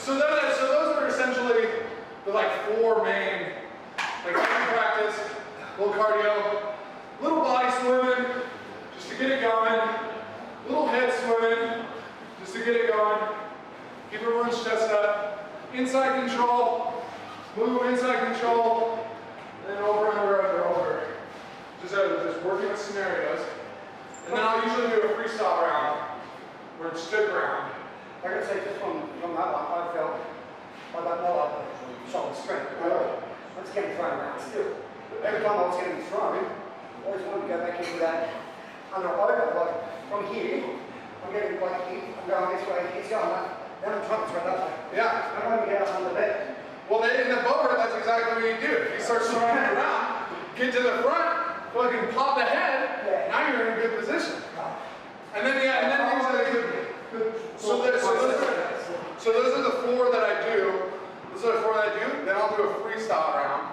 So those are essentially the like 4 main, like heavy practice, little cardio, little body swimming, just to get it going, little head swimming, just to get it going, keep everyone's chest up, inside control, move inside control, and then over and over and over. Just working with scenarios. And then I'll usually do a freestyle round, where it's stood ground.
I gotta say, just from that one, I felt like that more like a shoulder strength. I was getting thrown around still. Every time I was getting thrown, I always wanted to go back into that under over, like from here, I'm getting like here, I'm going this way, he's going that, then I'm trying to throw that way.
Yeah.
I want to get up under there.
Well, in the boat, that's exactly what you do. If you start swinging around, get to the front, fucking pop the head, now you're in a good position. And then, usually, so those are the 4 that I do. Those are the 4 that I do. Then I'll do a freestyle round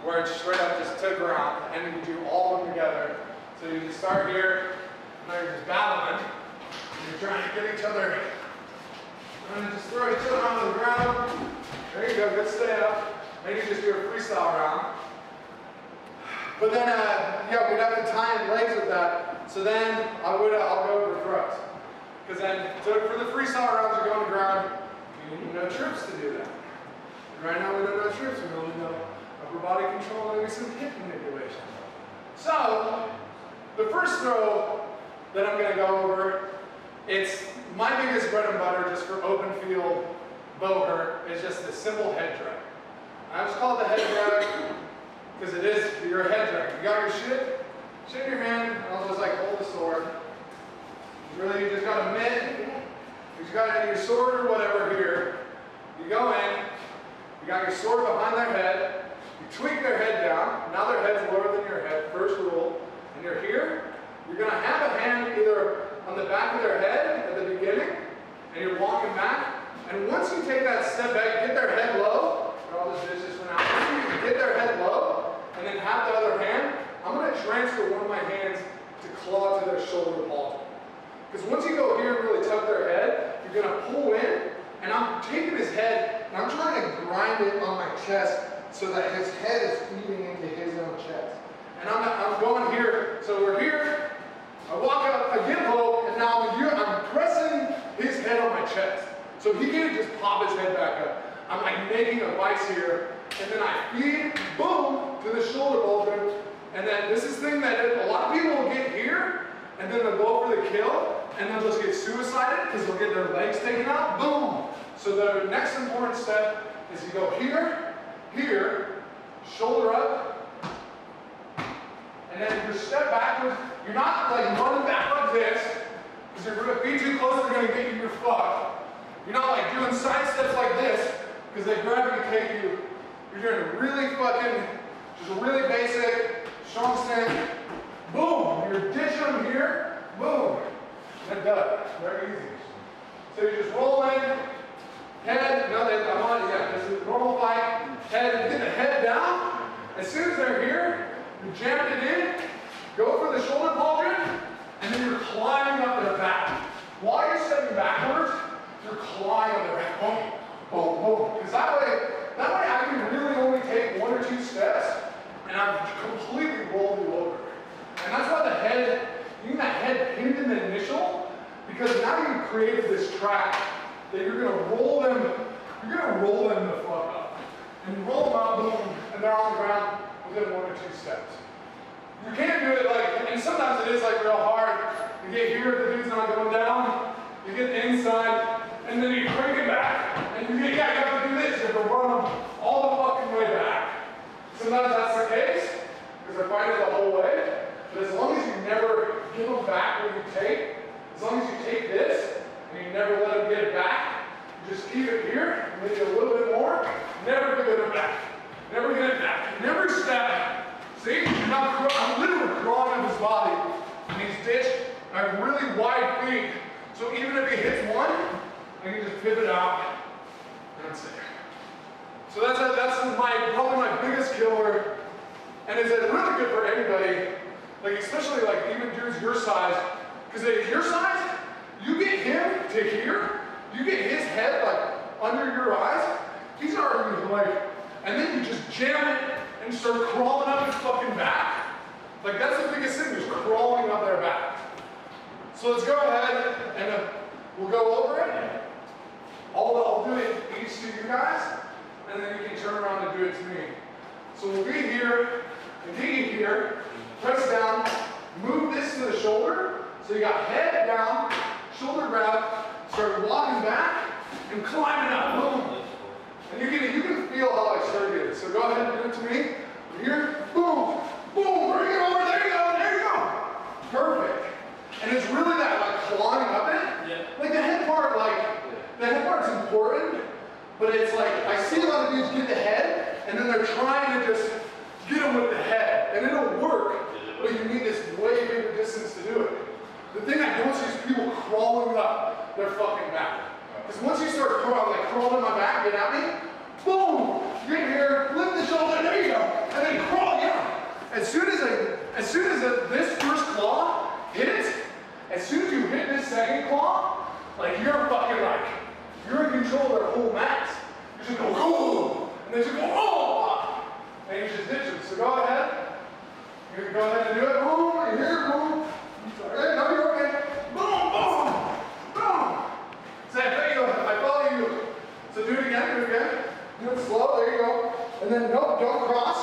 where it's straight up just to ground, and then you do all of them together. So you just start here, now you're just battling, and you're trying to get each other, and then just throw each other on the ground. There you go, good stay up. Then you just do a freestyle round. But then, yeah, we'd have to tie in legs with that. So then I'll go over throws. Because then, for the freestyle rounds, you're going to ground. You need no troops to do that. And right now we don't know troops. We only know upper body control and maybe some hip manipulation. So the first throw that I'm going to go over, it's my biggest bread and butter just for open field boger is just a simple head drag. I just call it the head drag because it is your head drag. You got your shit in your hand, and I'll just like hold the sword. Really, you just got a mitt, you just got your sword or whatever here. You go in, you got your sword behind their head, you tweak their head down, now their head's lower than your head, first rule, and you're here, you're going to have a hand either on the back of their head at the beginning, and you're walking back, and once you take that step back, get their head low, and all this business for now, once you get their head low, and then have the other hand, I'm going to transfer one of my hands to claw to their shoulder ball. Because once you go here and really tuck their head, you're going to pull in, and I'm taking his head, and I'm trying to grind it on my chest so that his head is feeding into his own chest. And I'm going here, so we're here, I walk up, I get low, and now I'm pressing his head on my chest. So he can't just pop his head back up. I'm like making a vice here, and then I feed, boom, to the shoulder bulge. And then this is the thing that a lot of people will get here, and then they'll go for the kill, and they'll just get suicided because they'll get their legs taken out, boom. So the next important step is you go here, here, shoulder up, and then you step backwards. You're not like running back like this, because if you're too close, they're going to get you, you're fucked. You're not like doing side steps like this, because they gravitate you. You're doing a really fucking, just a really basic, strong stance. Boom, you're ditching them here, boom, and done. Very easy. So you just roll in, head, I'm on, yeah, this is a normal fight. Head, get the head down. As soon as they're here, you're jamming it in, go for the shoulder pauldron, and then you're climbing up their back. While you're stepping backwards, you're climbing up their back. Boom, boom, boom. Because that way I can really only take 1 or 2 steps, and I've completely rolled you over. And that's why the head, you need that head pinned in the initial, because now you've created this track that you're going to roll them the fuck up. And you roll them out, boom, and they're on the ground within 1 or 2 steps. You can't do it like, and sometimes it is like real hard. You get here, the dude's not going down, you get the inside, and then you crank it back, and you have to do this, you have to run them all the fucking way back. Sometimes that's the case, because they're fighting the whole way. But as long as you never give them back what you take, as long as you take this, and you never let them get it back, you just keep it here, maybe a little bit more, never give it back. Never get it back. Never step. See? I'm literally crawling up his body, and he's ditched. I have really wide feet, so even if he hits one, I can just pivot out, and that's it. So that's probably my biggest killer, and it's really good for anybody, like especially like even dudes your size, because at your size, you get him to here, you get his head like under your eyes, he's already like, and then you just jam it and start crawling up his fucking back. Like that's the biggest thing, just crawling up their back. So let's go ahead and we'll go over it. I'll do it each to you guys, and then you can turn around and do it to me. So we'll be here, and be here, press down, move this to the shoulder. So you got head down, shoulder grab, start walking back, and climbing up. Boom. And you can feel how I started it. So go ahead and do it to me. Here, boom, boom, bring it over, there you go. Perfect. And it's really that like clawing up it. Yeah. Like the head part, the head part's important, but it's like, I see a lot of dudes get the head, and then they're trying to just get them with the head. And it'll work, but you need this way bigger distance to do it. The thing I don't see is people crawling up their fucking back. Because once you start crawling my back, get at me, boom, get here, lift the shoulder, there you go, and then crawl, yeah. As soon as this first claw hits, as soon as you hit this second claw, like you're fucking like, you're in control of their whole mass. You just go, oh, and then you go, oh, and you just ditch them. So go ahead, you can go ahead and do it, boom, and here, boom. Okay, no, you're okay. Boom, boom, boom. So I follow you. So do it again. Do it slow, there you go. And then no, don't cross.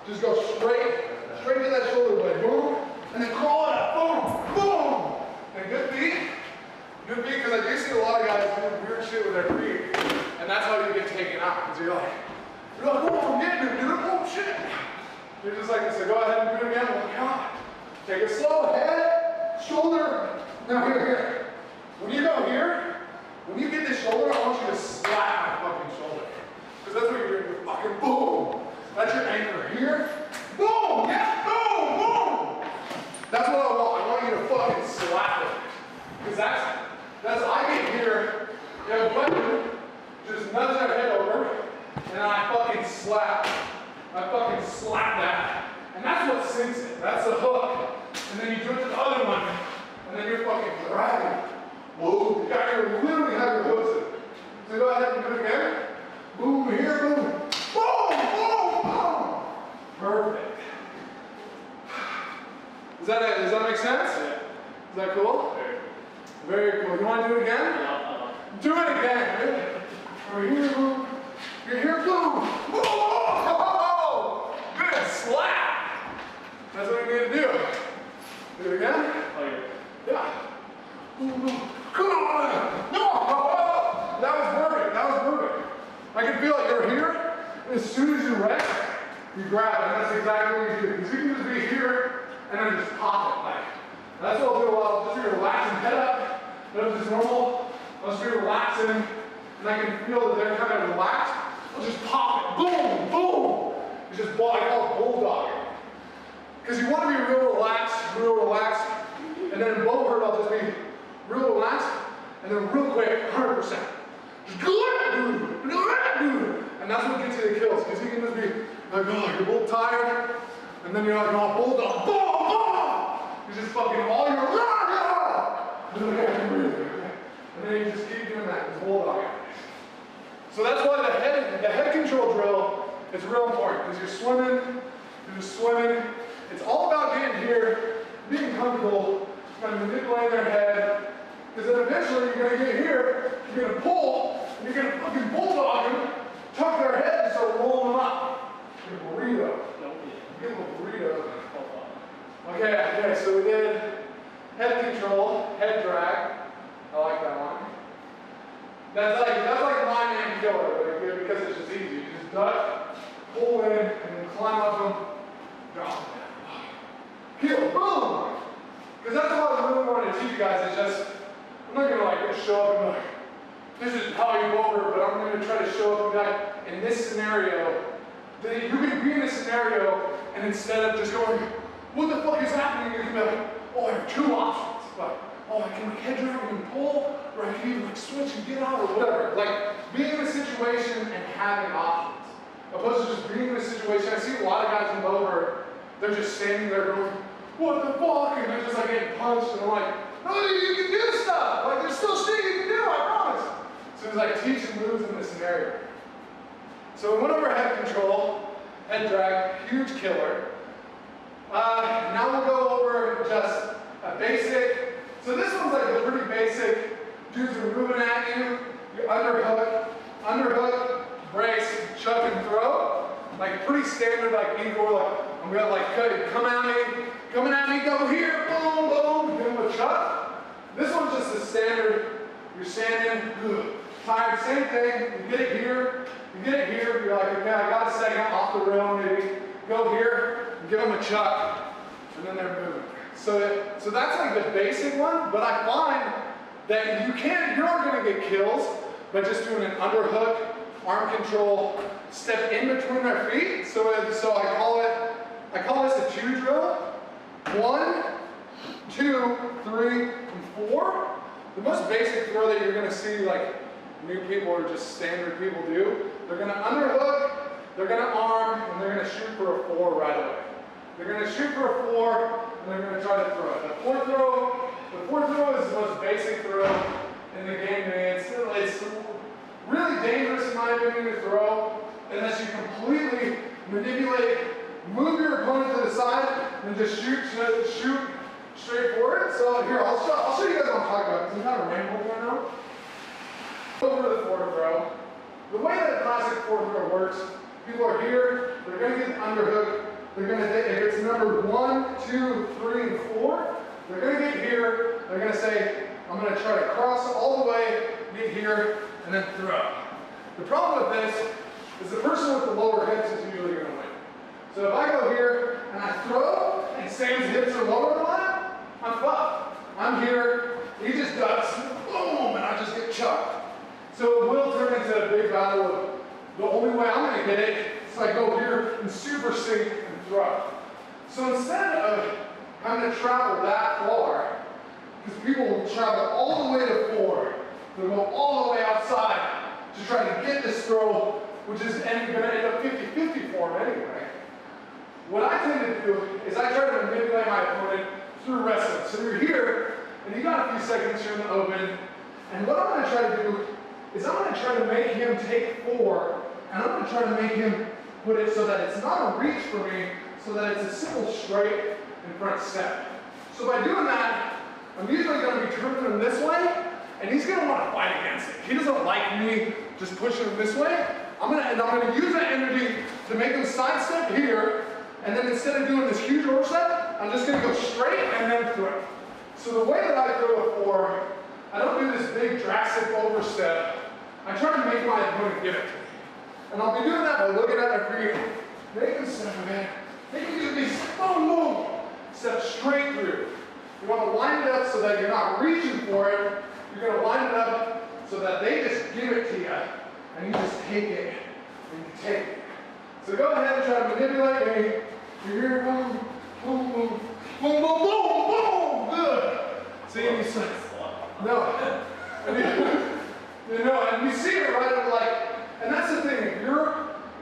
Just go straight to that shoulder blade. Boom. And then crawl it up. Boom, boom. And good feet, because I do see a lot of guys doing weird shit with their feet. And that's how you get taken out. Because you're like, oh, I'm getting it, dude. Oh, shit. You're just like this. So go ahead and do it again. Oh, God. Take it slow, head, shoulder. Now here. When you go here, when you get this shoulder, I want you to slap my fucking shoulder. Because that's what you're doing. You're fucking boom. That's your anchor. Here, boom, yeah, boom, boom. That's what I want. I want you to fucking slap it. Because that's I get here, you have a weapon, just nudge that head over, and I fucking slap. I fucking slap that. And that's what sinks it. That's the hook. And then you do it to the other one. And then you're fucking dragging. Whoa. You literally have your hooks in. So go ahead and do it again. Boom, here, boom. Boom, boom, boom. Perfect. Does that make sense? Yeah. Is that cool? Very cool. You want to do it again? No. Do it again. Right here, boom. You're here, boom. Whoa! Good slap. That's what we need to do. Do it again? Yeah. Come on! No! That was perfect. I can feel it. You're here. As soon as you rest, you grab it. And that's exactly what you do. Because you can just be here and then just pop it. That's what I'll do. I'll just be relaxing, head up. That's just normal. I'll just be relaxing. And I can feel that they're kind of relaxed. I'll just pop it. Boom! Boom! It's just, I call it bulldogging. Because you want to be real relaxed. And then in bow hurt, I'll just be real relaxed, and then real quick, 100%. Just do. And that's what gets you the kills, because you can just be like, oh, you're both tired, and then you're like, oh, bulldog, boom. You just fucking all your, and then you just keep doing that, it's bulldog. So that's why the head control drill is real important, because you're just swimming. It's all about getting here, being comfortable, kind of manipulating their head, because then eventually you're going to get here, you're going to pull, and you're going to fucking bulldog them, tuck their head, and start rolling them up. Get a burrito. Give them a burrito. Okay, so we did head control, head drag. I like that one. That's like my man killer, because it's just easy. You just duck, pull in, and then climb up them, drop them down. Kill, boom! Because that's what I really wanted to teach you guys, is just, I'm not going to show up and be like, this is how you go over, but I'm going to try to show up and be like, in this scenario, that you can be in this scenario, and instead of just going, what the fuck is happening, you can be like, oh, I have two options. Like, oh, I can head drag and pull, or I can even like switch and get out, or whatever. Like, being in a situation and having options. Opposed to just being in a situation, I see a lot of guys in Dover, they're just standing there going, what the fuck? And they're just like getting punched, and I'm like, no, you can do stuff. Like, there's still shit you can do, I promise. So So it was like teaching moves in this scenario. So we went over head control, head drag, huge killer. Now we'll go over just a basic. So this one's like a pretty basic. Dudes are moving at you. You underhook, brace, chuck and throw. Like pretty standard, like Igor, like I'm gonna like coming at me, go here, boom, boom, give him a chuck. This one's just a standard. You're standing, tired, same thing. You get it here, you're like, okay, I got a second off the rail, maybe. Go here, give them a chuck, and then they're moving. So that's like the basic one, but I find that you aren't gonna get kills by just doing an underhook, arm control, step in between their feet. So I call this a 2 drill. 1, 2, 3, and 4. The most basic throw that you're gonna see like new people or just standard people do, they're gonna underhook, they're gonna arm, and they're gonna shoot for a 4 right away. They're gonna shoot for a 4, and they're gonna try to throw it. The fourth throw is the most basic throw in the game. It's really dangerous in my opinion to throw unless you completely manipulate, move your opponent to the side, and just shoot straight forward. So here, I'll show you guys what I'm talking about because I'm kind of rambling right now. Over the 4th throw. The way that a classic 4th throw works, people are here, they're going to get underhook, they're going to, if it's number 1, 2, 3, and 4, they're going to get here, they're going to say, I'm going to try to cross all the way, get here, and then throw. The problem with this is the person with the lower hips is usually going to win. So if I go here and I throw, and Sam's hips are lower than mine, I'm fucked. I'm here, he just ducks, boom, and I just get chucked. So it will turn into a big battle of the only way I'm going to get it is I go here and super sink and throw. So instead of having to travel that far, because people will travel all the way to 4, they'll go all the way outside to try to get this throw, which is going to end up 50-50 for them anyway. What I tend to do is I try to manipulate my opponent through wrestling. So you're here, and you got a few seconds here in the open, and what I'm going to try to do is I'm going to try to make him take 4, and I'm going to try to make him put it so that it's not a reach for me, so that it's a simple straight in front step. So by doing that, I'm usually going to be turning him this way, and he's going to want to fight against it. He doesn't like me just pushing him this way. I'm going to use that energy to make him sidestep here, and then instead of doing this huge overstep, I'm just going to go straight and then throw. So the way that I throw a 4, I don't do this big drastic overstep. I try to make my opponent give it to me. And I'll be doing that by looking at my feet, making step ahead, making these boom, boom, step straight through. You want to line it up so that you're not reaching for it. You're going to line it up so that they just give it to you, and you just take it, and you take it. So go ahead and try to manipulate me. You're here, boom, boom, boom, boom, boom, boom, boom, good. See, and you say, no. And you see it right, like, and that's the thing, if you're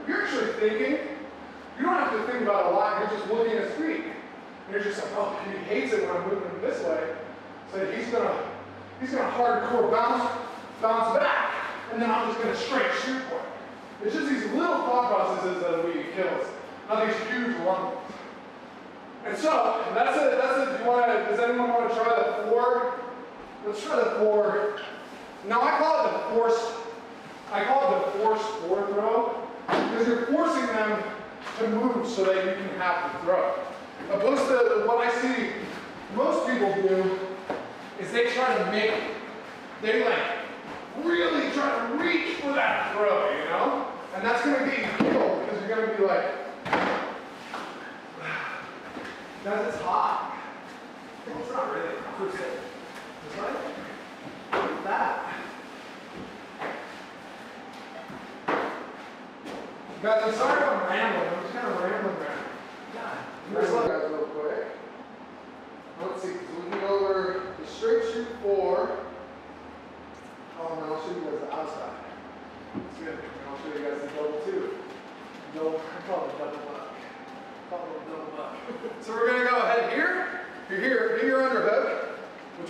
actually thinking, you don't have to think about it a lot, you're just looking at his feet. And you're just like, oh, he hates it when I'm moving him this way. So he's gonna hardcore bounce back, and then I'm just gonna straight shoot for it. It's just these little thought processes that will get kills, not these huge rumbles. And so, that's it, does anyone want to try the 4? Let's try the 4. Now I call it the forced 4 throw, because you're forcing them to move so that you can have the throw. Opposed to what I see most people do is they really try to reach for that throw, you know? And that's going to get you killed because you're going to be like, guys, it's hot. It's not really hot. It's like, look at that. Guys, I'm sorry if I'm rambling. I'm just kind of rambling there. God. Here's guys real quick. Let's see, so we can go over the straight shoot 4. Oh, and I'll show you guys the outside. That's good. And I'll show you guys the double 2. I call it a double buck. So we're going to go ahead here. You're here, do your underhook,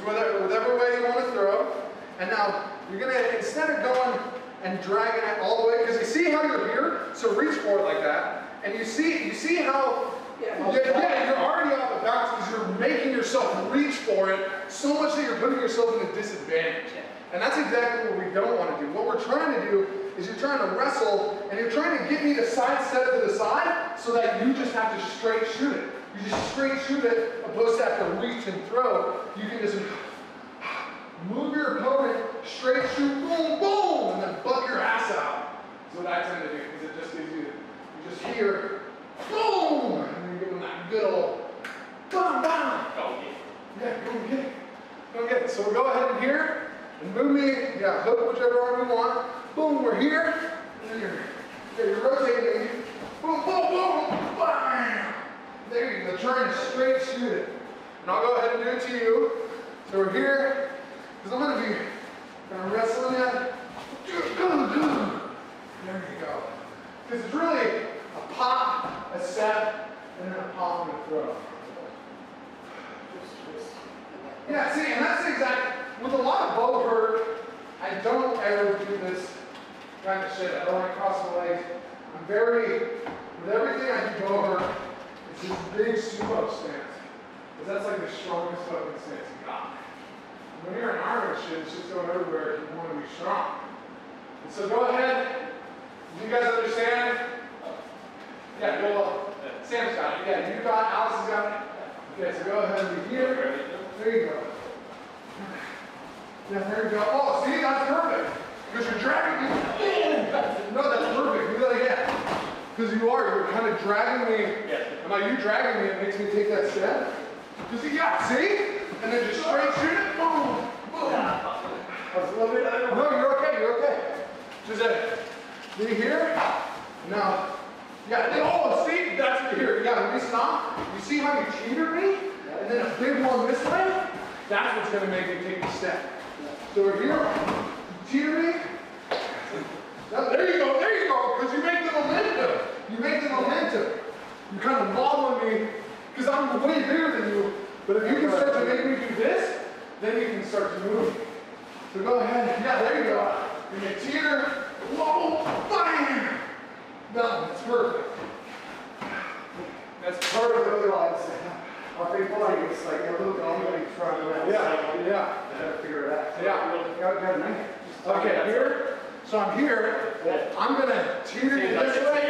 whatever way you want to throw. And now, you're gonna, instead of going and dragging it all the way, because you see how you're here, so reach for it like that, and you see how, yeah, you're already off the bounce because you're making yourself reach for it so much that you're putting yourself in a disadvantage. And that's exactly what we don't want to do. What we're trying to do is you're trying to wrestle and you're trying to get me to sidestep to the side so that you just have to straight shoot it. You just straight shoot it opposed to have to reach and throw. You can just move your opponent, straight shoot, boom, boom, and then buck your ass out. That's what I tend to do because it just gives you, you just hear, boom, and you're giving that good old, bam, bam. Yeah, go get it. Go get it. So we'll go ahead and here. And move me, yeah, hook whichever arm you want. Boom, we're here. And then you're rotating. Boom, boom, boom, bam. There you go, trying to straight shoot it. And I'll go ahead and do it to you. So we're here, because I'm going to be kind of wrestling that. There you go. Because it's really a pop, a step, and then a pop and a throw. Yeah, see, and that's exactly. With a lot of bow hurt, I don't ever do this kind of shit. I don't like cross my legs. I'm with everything I do bow hurt, it's this big sumo stance. Because that's like the strongest fucking stance you got. When you're in armor shit, it's just going everywhere if you want to be strong. And so go ahead. Do you guys understand? Yeah, go. Sam's got it. Yeah, you got it. Alice has got it. Okay, so go ahead and be here. There you go. Yeah, there you go. Oh, see, that's perfect. Because you're dragging me. No, that's perfect. You really get. Because you're kind of dragging me. Yes. And by you dragging me, it makes me take that step. Because see? And then just straight shoot it. Boom. Boom. No, you're okay. You're okay. Just be here. Now. Yeah. Oh, see? That's it here. Yeah, when we stop, you see how you cheated me? And then a big one this way? That's what's going to make me take the step. So we're here, cheer me. Now, there you go, because you make the momentum. You make the momentum. You kind of wobbling me, because I'm way bigger than you. But if you can start to make me do this, then you can start to move. So go ahead. Yeah, there you go. And you cheer, wobble, bang. Done. That's perfect. That's perfect. Our big body is like a little bit front around. Yeah. I gotta figure it out. Yeah. Okay, here. So I'm here. I'm gonna teeter you this way,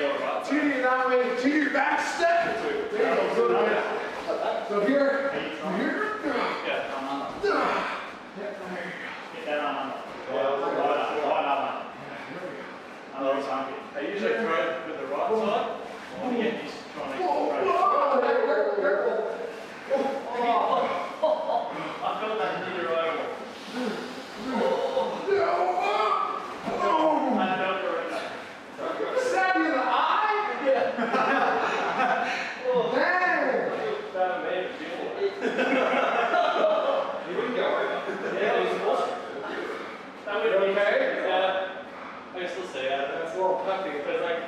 teeter you that way, teeter you back step. There you go. Good. So here, I'm here. Yeah. There you go. Get that on. I usually throw it with the right side. I want to get these trying to careful. I felt that knee right over. Stab you in the eye? Yeah. Dang! That made me feel it. You didn't go. Yeah, it was awesome. That would be okay. I can still say that. That's a little puffy, but like,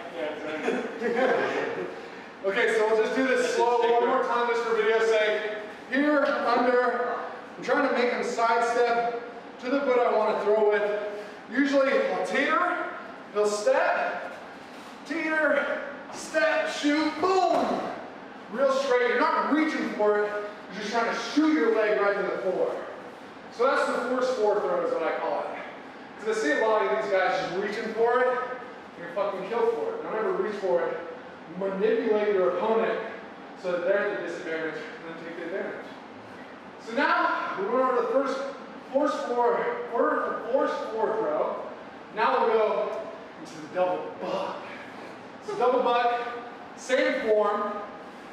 okay, so we'll just do this slow one more time just for video's sake. Here, under, I'm trying to make him sidestep to the foot I want to throw with. Usually I'll teeter, he'll step, teeter, step, shoot, boom! Real straight. You're not reaching for it, you're just trying to shoot your leg right to the floor. So that's the force forward throw is what I call it. Because I see a lot of these guys just reaching for it, you're fucking killed for it. Don't ever reach for it. Manipulate your opponent so that they're at the disadvantage and then take the advantage. So now we're going over the first force forward throw. Now we'll go into the double buck. So double buck, same form.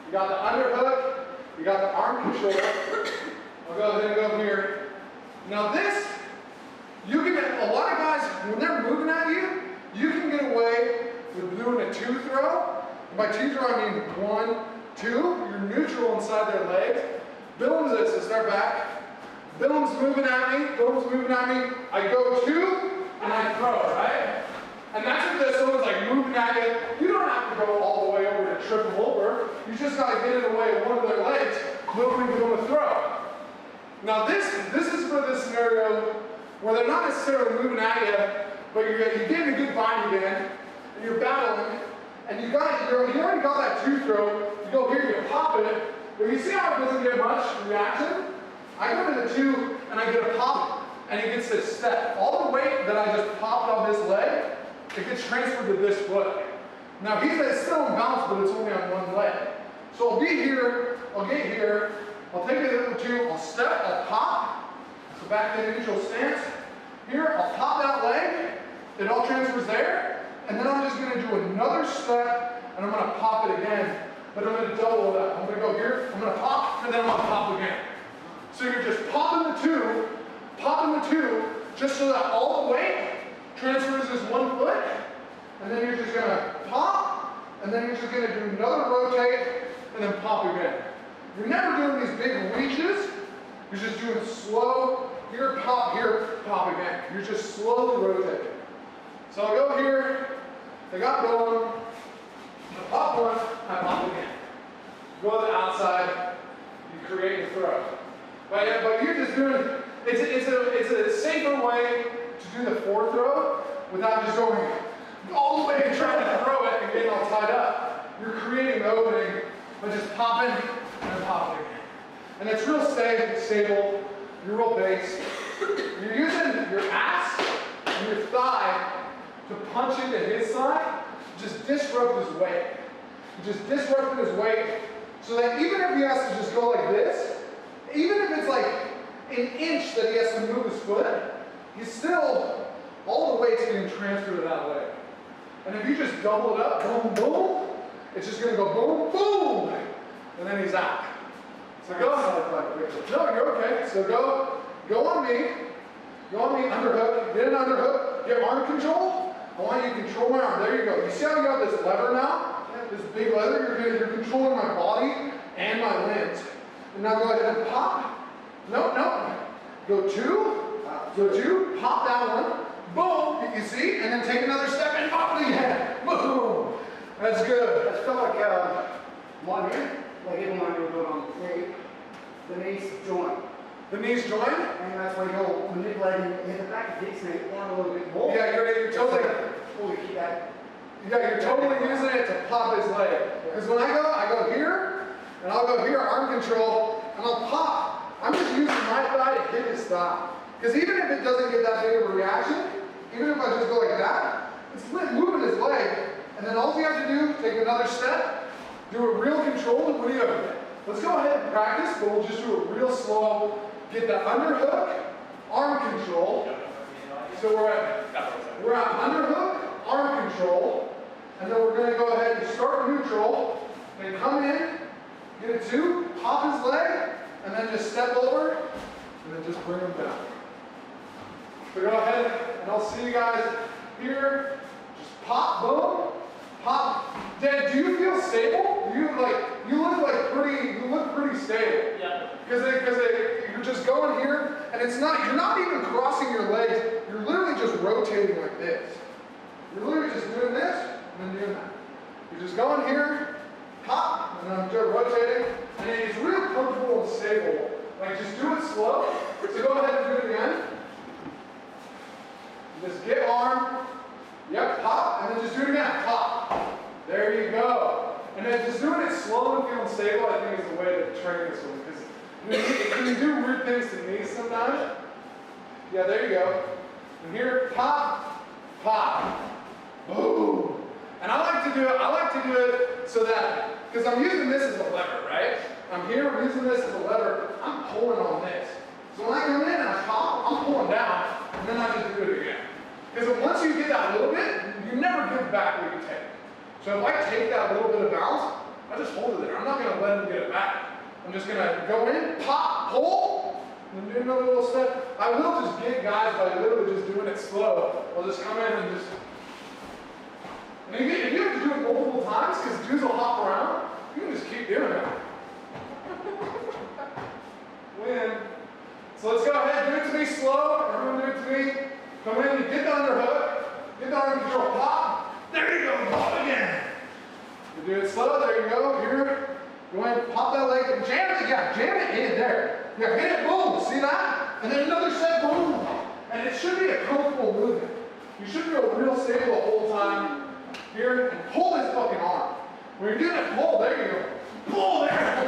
You got the underhook, you got the arm control. I'll go ahead and go here. Now this, you can, a lot of guys, when they're moving at you, you can get away with doing a two throw. And by two throw, I mean 1, 2. You're neutral inside their legs. Billum's this, so start back. Billum's moving at me, I go 2, and I throw, right? And that's if someone's like moving at you. You don't have to go all the way over to trip them over. You just got to get in the way of one of their legs, moving to them a throw. Now this is for the scenario where they're not necessarily moving at you, but you're getting a good bind again, and you're battling, and you already got that two throw. You go here, you pop it, but you see how it doesn't get much reaction? I go to the two, and I get a pop, and it gets this step. All the weight that I just popped on this leg, it gets transferred to this foot. Now it's still in balance, but it's only on one leg. So I'll be here, I'll get here, I'll take it with the two, I'll step, I'll pop, so back to the neutral stance. Here, I'll pop that leg, it all transfers there, and then I'm just gonna do another step, and I'm gonna pop it again, but I'm gonna double that. I'm gonna go here, I'm gonna pop, and then I'm gonna pop again. So you're just popping the two, just so that all the weight transfers this one foot, and then you're just gonna pop, and then you're just gonna do another rotate, and then pop again. You're never doing these big reaches, you're just doing slow, here, pop again. You're just slowly rotating. So I'll go here, I got going, I pop one, I pop again. Go to the outside, you create your throw. But you're just doing, it's a safer way to do the fourth throw without just going all the way and trying to throw it and getting all tied up. You're creating the opening by just popping and then popping again. And it's real stable, you're real base. You're using your ass and your thigh to punch into his side, just disrupt his weight. You just disrupt his weight so that even if he has to just go like this, even if it's like an inch that he has to move his foot, he's still, all the weight's getting transferred to that leg. And if you just double it up, boom, boom, it's just gonna go boom, boom, and then he's out. So go, no, you're okay. So go on me, underhook, get an underhook, get arm control. I want you to control my arm, there you go. You see how you got this lever now? This big lever, you're controlling my body and my limbs. And now go ahead and pop. No. Go two, pop that one. Boom, you see? And then take another step and pop it again. Boom. That's good.
I felt like one here, like even when you were doing on the knees joint.
The knees join?
And that's why you'll manipulate and hit the back of the snake down a little bit more.
Yeah, you're totally. You're totally using it to pop his leg. Because when I go here, and I'll go here, arm control, and I'll pop. I'm just using my thigh to hit his thigh. Because even if it doesn't get that big of a reaction, even if I just go like that, it's moving his leg. And then all you have to do, take another step, do a real control, what do you have? Let's go ahead and practice, but we'll just do it real slow. Get that underhook, arm control. So we're at underhook, arm control, and then we're going to go ahead and start neutral, then come in, get a two, pop his leg, and then just step over, and then just bring him down. So go ahead, and I'll see you guys here. Just pop, boom, pop. Dad, do you feel stable? You look pretty stable. Yeah. Because you're just going here, and you're not even crossing your legs. You're literally just rotating like this. You're literally just doing this, and then doing that. You're just going here, pop, and then I'm just rotating, and it's real comfortable and stable. Like, just do it slow. So go ahead and do it again. Just get arm, yep, pop, and then just do it again, pop. There you go. And then just doing it slow and feeling stable, I think, is the way to train this one. Because you do weird things to knees sometimes. Yeah, there you go. And here, pop, pop, boom. And I like to do it so that, because I'm using this as a lever, right? I'm here, I'm using this as a lever, I'm pulling on this. So when I come in and I pop, I'm pulling down, and then I just do it again. Because once you get that little bit, you never give back what you take. So if I take that little bit of bounce, I just hold it there. I'm not going to let him get it back. I'm just going to go in, pop, pull, and then do another little step. I will just get guys by literally just doing it slow. I'll just come in and just... And if you have to do it multiple times, because dudes will hop around, you can just keep doing it. Win. So let's go ahead, do it to me slow. Everyone do it to me. Come in, you get the underhook, get the arm control, pop. There you go, pop again. You do it slow, there you go. Here, go ahead and pop that leg and jam it. Yeah, jam it in there. Yeah, hit it, boom. See that? And then another set, boom. And And it should be a comfortable movement. You should feel real stable the whole time. Here, and pull his fucking arm. When you're doing it, pull, there you go. Pull there!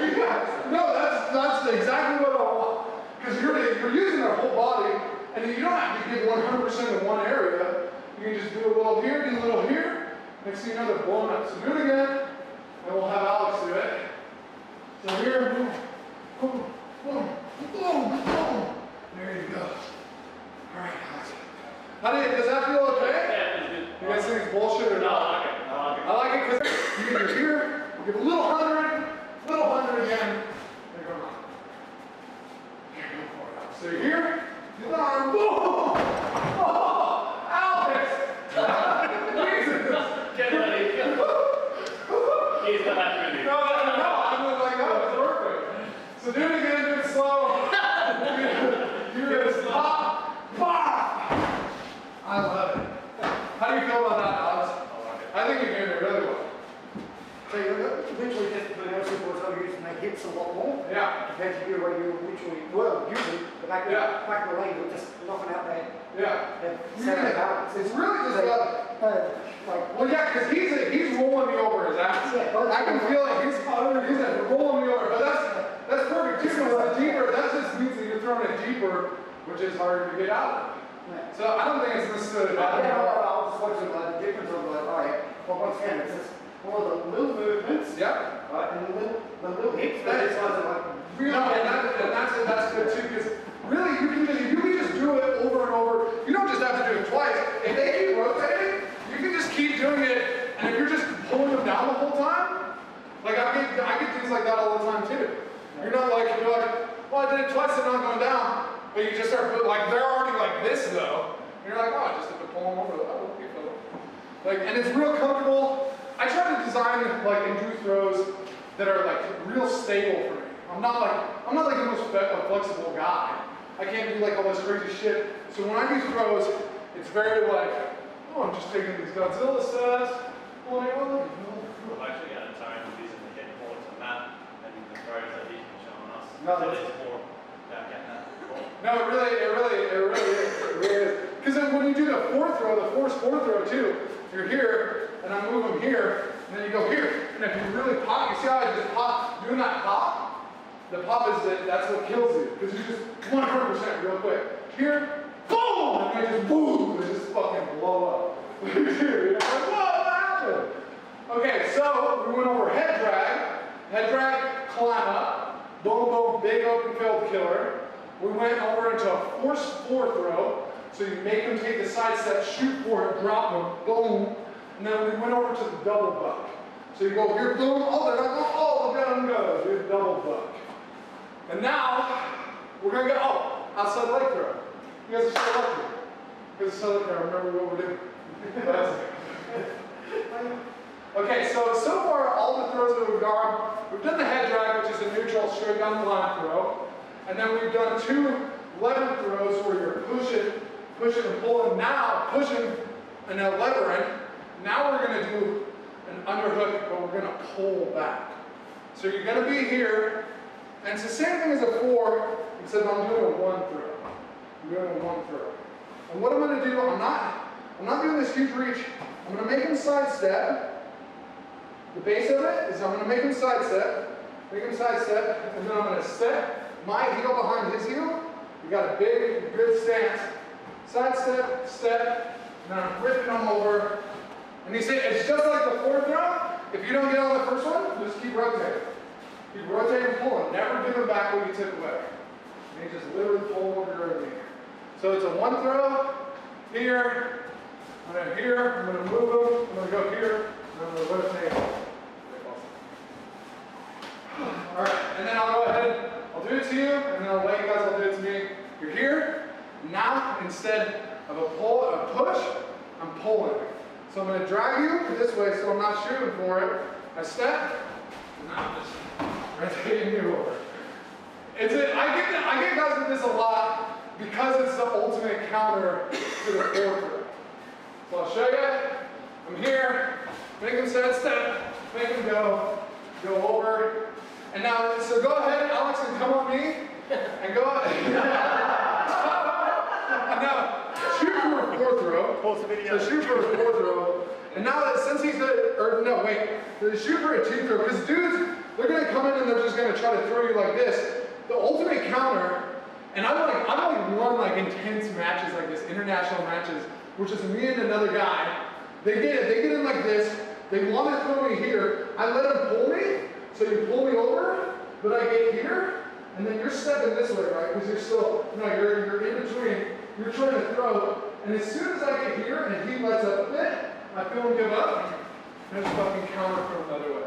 No, that's exactly what I want. Because you're using their whole body, and you don't have to give 100% in one area. You can just do a little here, do a little here. Next thing you know, they're blowing up. So do it again, and we'll have Alex do it. So here, boom, boom, boom, boom, boom. There you go. All right, Alex. Does that feel okay?
Yeah, it's good.
You guys think it's bullshit or
No,
not?
I like it. I like it.
I like it because you're here, give a little 100 again. There you go. Here, go for it. So you're here, do the arm, boom! Oh, Alex! Jesus!
Get ready. He's not happy with you.
No, I mean like that was perfect. So do it again, do it slow. You're gonna stop, pop! I love it. How do you feel about that, Alex? I think you're doing it really well.
So you eventually just put out some more time using my hips a lot more.
Yeah.
Compared to you where you literally were using the back of the leg, you're just knocking out that center balance.
It's really just about, well, yeah, because he's rolling me over his ass.
Yeah,
I can feel it. He's rolling me over. But that's perfect too. Because it's deeper. That just means that you're throwing it deeper, which is harder to get out of.
Yeah.
So I don't think it's necessarily bad.
Yeah, I'll just watch the difference of alright, well once again, it's just more of the little movements,
Yeah.
right, and the little hips,
That is
like
really, and that's good too, because really you can just do it over and over. You don't just have to do it twice. If they keep rotating, you can just keep doing it, and if you're just pulling them down the whole time, like I get things like that all the time too. You're like, well, I did it twice and not going down, but you just start like they're already like this though, and you're like, oh, I just have to pull them over. Oh, okay, like, and it's real comfortable. I try to design like and do throws that are like real stable for me. I'm not like the most flexible guy. I can't do like all this crazy shit. So when I do throws, it's very like, oh, I'm just taking these Godzilla sets, pulling it over.
I've actually got a time of using the hip pull to Matt and the throws that he's been showing us.
No,
So it's more about getting that pull.
No, it really is. Because then when you do the force fourth throw too, you're here, and I move them here, and then you go here. And if you really pop, you see how I just pop, doing that pop? The pop is that's what kills you, because you just 100% real quick. Here, boom! And they just boom, they just fucking blow up. You're like, whoa, what happened? Okay, so we went over head drag, climb up, boom, boom, big open field killer. We went over into a forced floor throw, so you make them take the side step, shoot for it, drop them, boom, and then we went over to the double buck. So you go here, boom, oh, they're not going, oh, look at them go, do the double buck. And now, we're going to go, outside leg throw. You guys are still up here. You guys are still up here, remember what we're doing. Okay, so far, all the throws that we've done the head drag, which is a neutral straight down the line throw. And then we've done 2 lever throws where you're pushing and pulling. Now, pushing and then levering. Now we're going to do an underhook, but we're going to pull back. So you're going to be here, and it's the same thing as a 4, except I'm doing a 1 throw. I'm doing a 1 throw. And what I'm going to do, I'm not doing this huge reach. I'm going to make him sidestep. The base of it is I'm going to make him sidestep, and then I'm going to step my heel behind his heel. You got a big, good stance. Sidestep, step, and then I'm ripping him over. And you see, it's just like the 4th throw. If you don't get on the first one, just keep rotating. Keep rotating and pulling. Never give him back what you took away. And you just literally pull over and here. So it's a 1 throw, here, and then here, I'm going to move him, I'm going to go here, and I'm going to rotate. Alright, and then I'll go ahead, I'll do it to you, and then I'll let you guys all do it to me. You're here, now instead of a push, I'm pulling. So I'm going to drag you this way so I'm not shooting for it. I step, and now I'm just rotating you over. I get guys with this a lot because it's the ultimate counter to the 4th throw. So I'll show you. I'm here, make him sidestep, make him go over. And now, so go ahead, Alex, and come on me, and go ahead.
Pause the video.
So shoot for a 4 throw. And now that since he's shoot for a 2 throw, because dudes, they're gonna come in and they're just gonna try to throw you like this. The ultimate counter, and I've won intense matches like this, international matches, which is me and another guy. They get in like this, they want to throw me here, I let them pull me, so you pull me over, but I get here, and then you're stepping this way, right? Because you're in between, you're trying to throw, and as soon as I get here and he lets up a bit, I feel him give up, and I just fucking counter throw another way.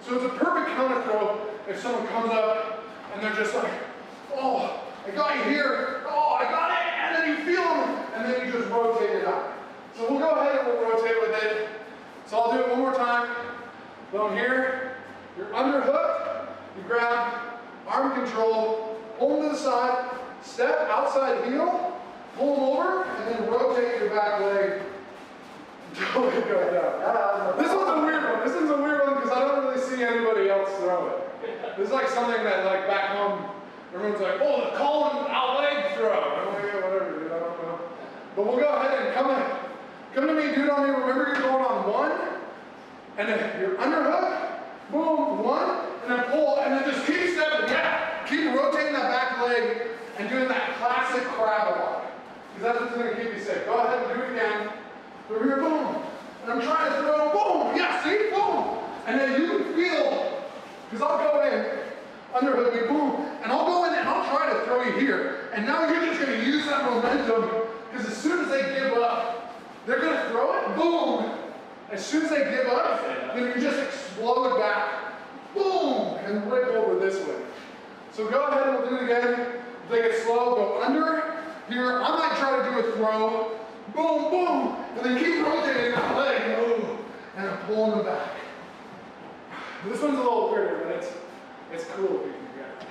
So it's a perfect counter throw if someone comes up and they're just like, oh, I got you here, oh, I got it, and then you feel them, and then you just rotate it out. So we'll go ahead and we'll rotate with it. So I'll do it one more time. Boom here, you're underhook, you grab, arm control, pull them to the side, step outside heel, pull them over, and then rotate your back leg until it goes down. This one's a weird one. This one's a weird one because I don't really see anybody else throw it. This is like something that like back home, everyone's like, oh, the Colin out leg throw. I'm like, yeah, whatever, dude, I don't know. But we'll go ahead and come to me, dude, on me. Remember you're going on 1, and then you're underhook, boom, 1, and then pull, and then just keep stepping, yeah. Keep rotating that back leg and doing that classic crab walk. Because that's what's going to keep you safe. Go ahead and do it again. Over here, boom. And I'm trying to throw, boom, yeah, see, boom. And then you can feel, because I'll go in, underhook me, boom, and I'll go in and I'll try to throw you here. And now you're just going to use that momentum, because as soon as they give up, they're going to throw it, boom. As soon as they give up, then you just explode back, boom, and rip over this way. So go ahead and we'll do it again. Take it slow, go under. Here, I might try to do a throw, boom, boom, and then keep rotating that leg, boom, and I'm pulling them back. This one's a little weirder, but it's cool if you can get it.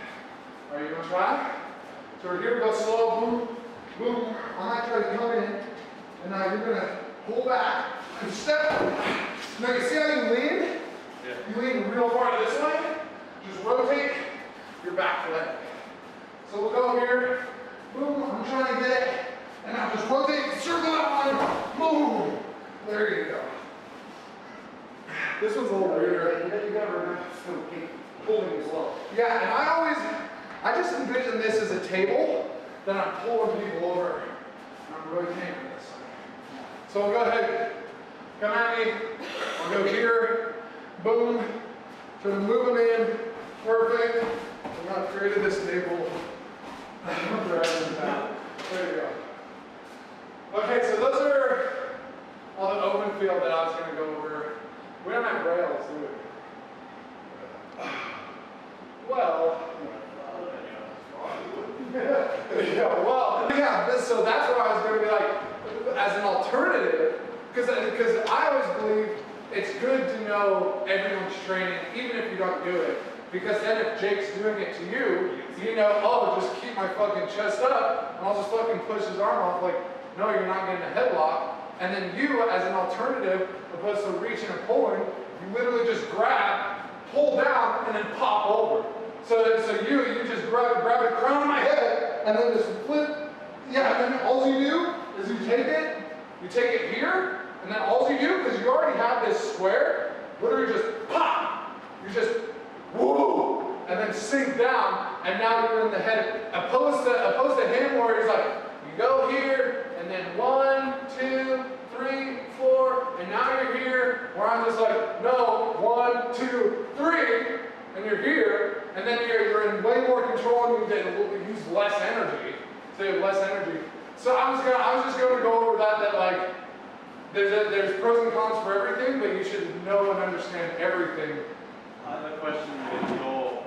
All right, you want to try? So we're here, we go slow, boom, boom. I might try to come in, and now you're going to pull back and step. Now you see how you lean? Yeah. You lean real far this way. Just rotate your back leg. So we'll go here, boom, I'm trying to get it, and now just rotate, circle that one, boom. There you go. This one's a little weirder.
You gotta remember to keep pulling as well.
Yeah, and I just envision this as a table, then I'm pulling people over, and I'm rotating this way. So I'll go ahead, come at me, I'll go here, boom, try to move them in, perfect. I've created this table. I'm dragging them down. There you go. Okay, so those are all the open field that I was going to go over. We don't have rails, do we? Well, so that's why I was going to be like, as an alternative, because I always believe it's good to know everyone's training, even if you don't do it. Because then if Jake's doing it to you, you know, oh, just keep my fucking chest up, and I'll just fucking push his arm off, like, no, you're not getting a headlock. And then you, as an alternative, opposed to reaching and pulling, you literally just grab, pull down, and then pop over. So you just grab the crown of my head, and then just flip. Yeah, and then all you do is you take it here, and then all you do, because you already have this square, literally just pop. You just woo, and then sink down, and now you're in the head. Opposed to him, where he's like, you go here, and then 1, 2, 3, 4, and now you're here. Where I'm just like, no, 1, 2, 3, and you're here, and then you're in way more control, and you use less energy. So you have less energy. So I was just going to go over that like there's pros and cons for everything, but you should know and understand everything.
I have a question with your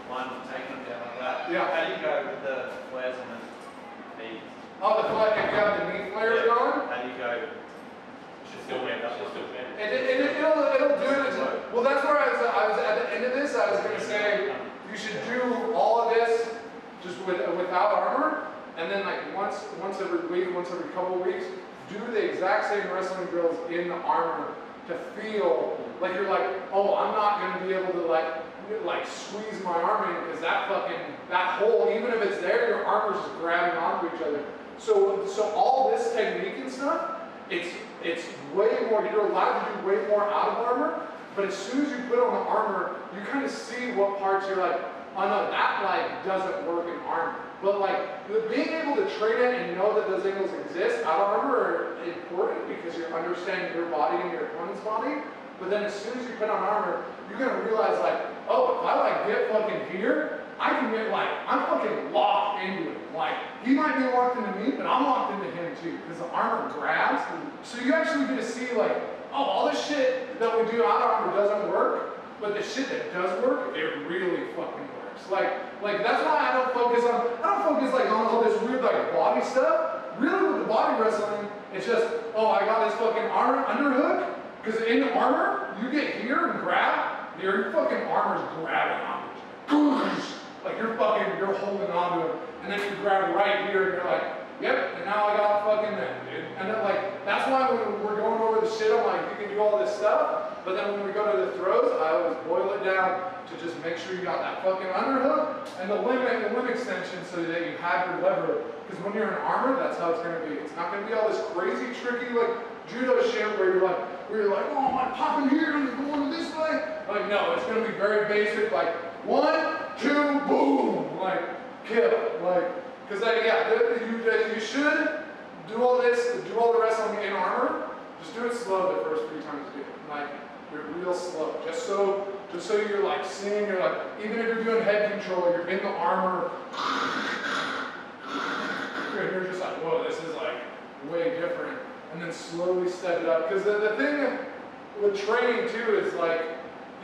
one taking down like that. Yeah. How do you go with the flares on the knees?
Oh, the flare, if you have the knee flares on?
How do you go? She'll still bend up. She'll still bend.
It'll do it. Well, that's where I was at the end of this. I was going to say you should do all of this just without armor, and then like once every week, once every couple of weeks, do the exact same wrestling drills in the armor to feel like you're like, oh, I'm not going to be able to like squeeze my arm in because that hole, even if it's there, your armor's just grabbing onto each other. So all this technique and stuff it's way more, you're allowed to do way more out of armor, but as soon as you put on the armor, you kind of see what parts you're like, oh no, that like doesn't work in armor. But like, being able to train it and know that those angles exist out of armor are important because you're understanding your body and your opponent's body. But then as soon as you put on armor, you're gonna realize like, oh, if I like get fucking here, I can get like, I'm fucking locked into it. Like, he might be locked into me, but I'm locked into him too, because the armor grabs. So you actually get to see like, oh, all this shit that we do out of armor doesn't work, but the shit that does work, it really fucking works. Like that's why I don't focus like on all this weird like body stuff. Really with the body wrestling, it's just, oh, I got this fucking arm underhook, because in armor, you get here and grab, your fucking armor's grabbing onto you. Like you're holding onto it, and then you grab right here and you're like, yep, and now I got fucking that, dude. And then like, that's why when we're going over the shit, I'm like, you can do all this stuff, but then when we go to the throws, I always boil it down to just make sure you got that fucking underhook and the limb extension so that you have your lever. Because when you're in armor, that's how it's gonna be. It's not gonna be all this crazy, tricky, like, judo shit where you're like, oh, I'm popping here and I'm going this way. Like, no, it's gonna be very basic, like, 1, 2, boom, like, kill, like, because you should do all this, do all the wrestling in armor. Just do it slow the first 3 times you do it. Like, you're real slow. Just so you're like seeing, you're like, even if you're doing head control, you're in the armor. You're just like, whoa, this is like way different. And then slowly step it up. Because the thing with training too is like,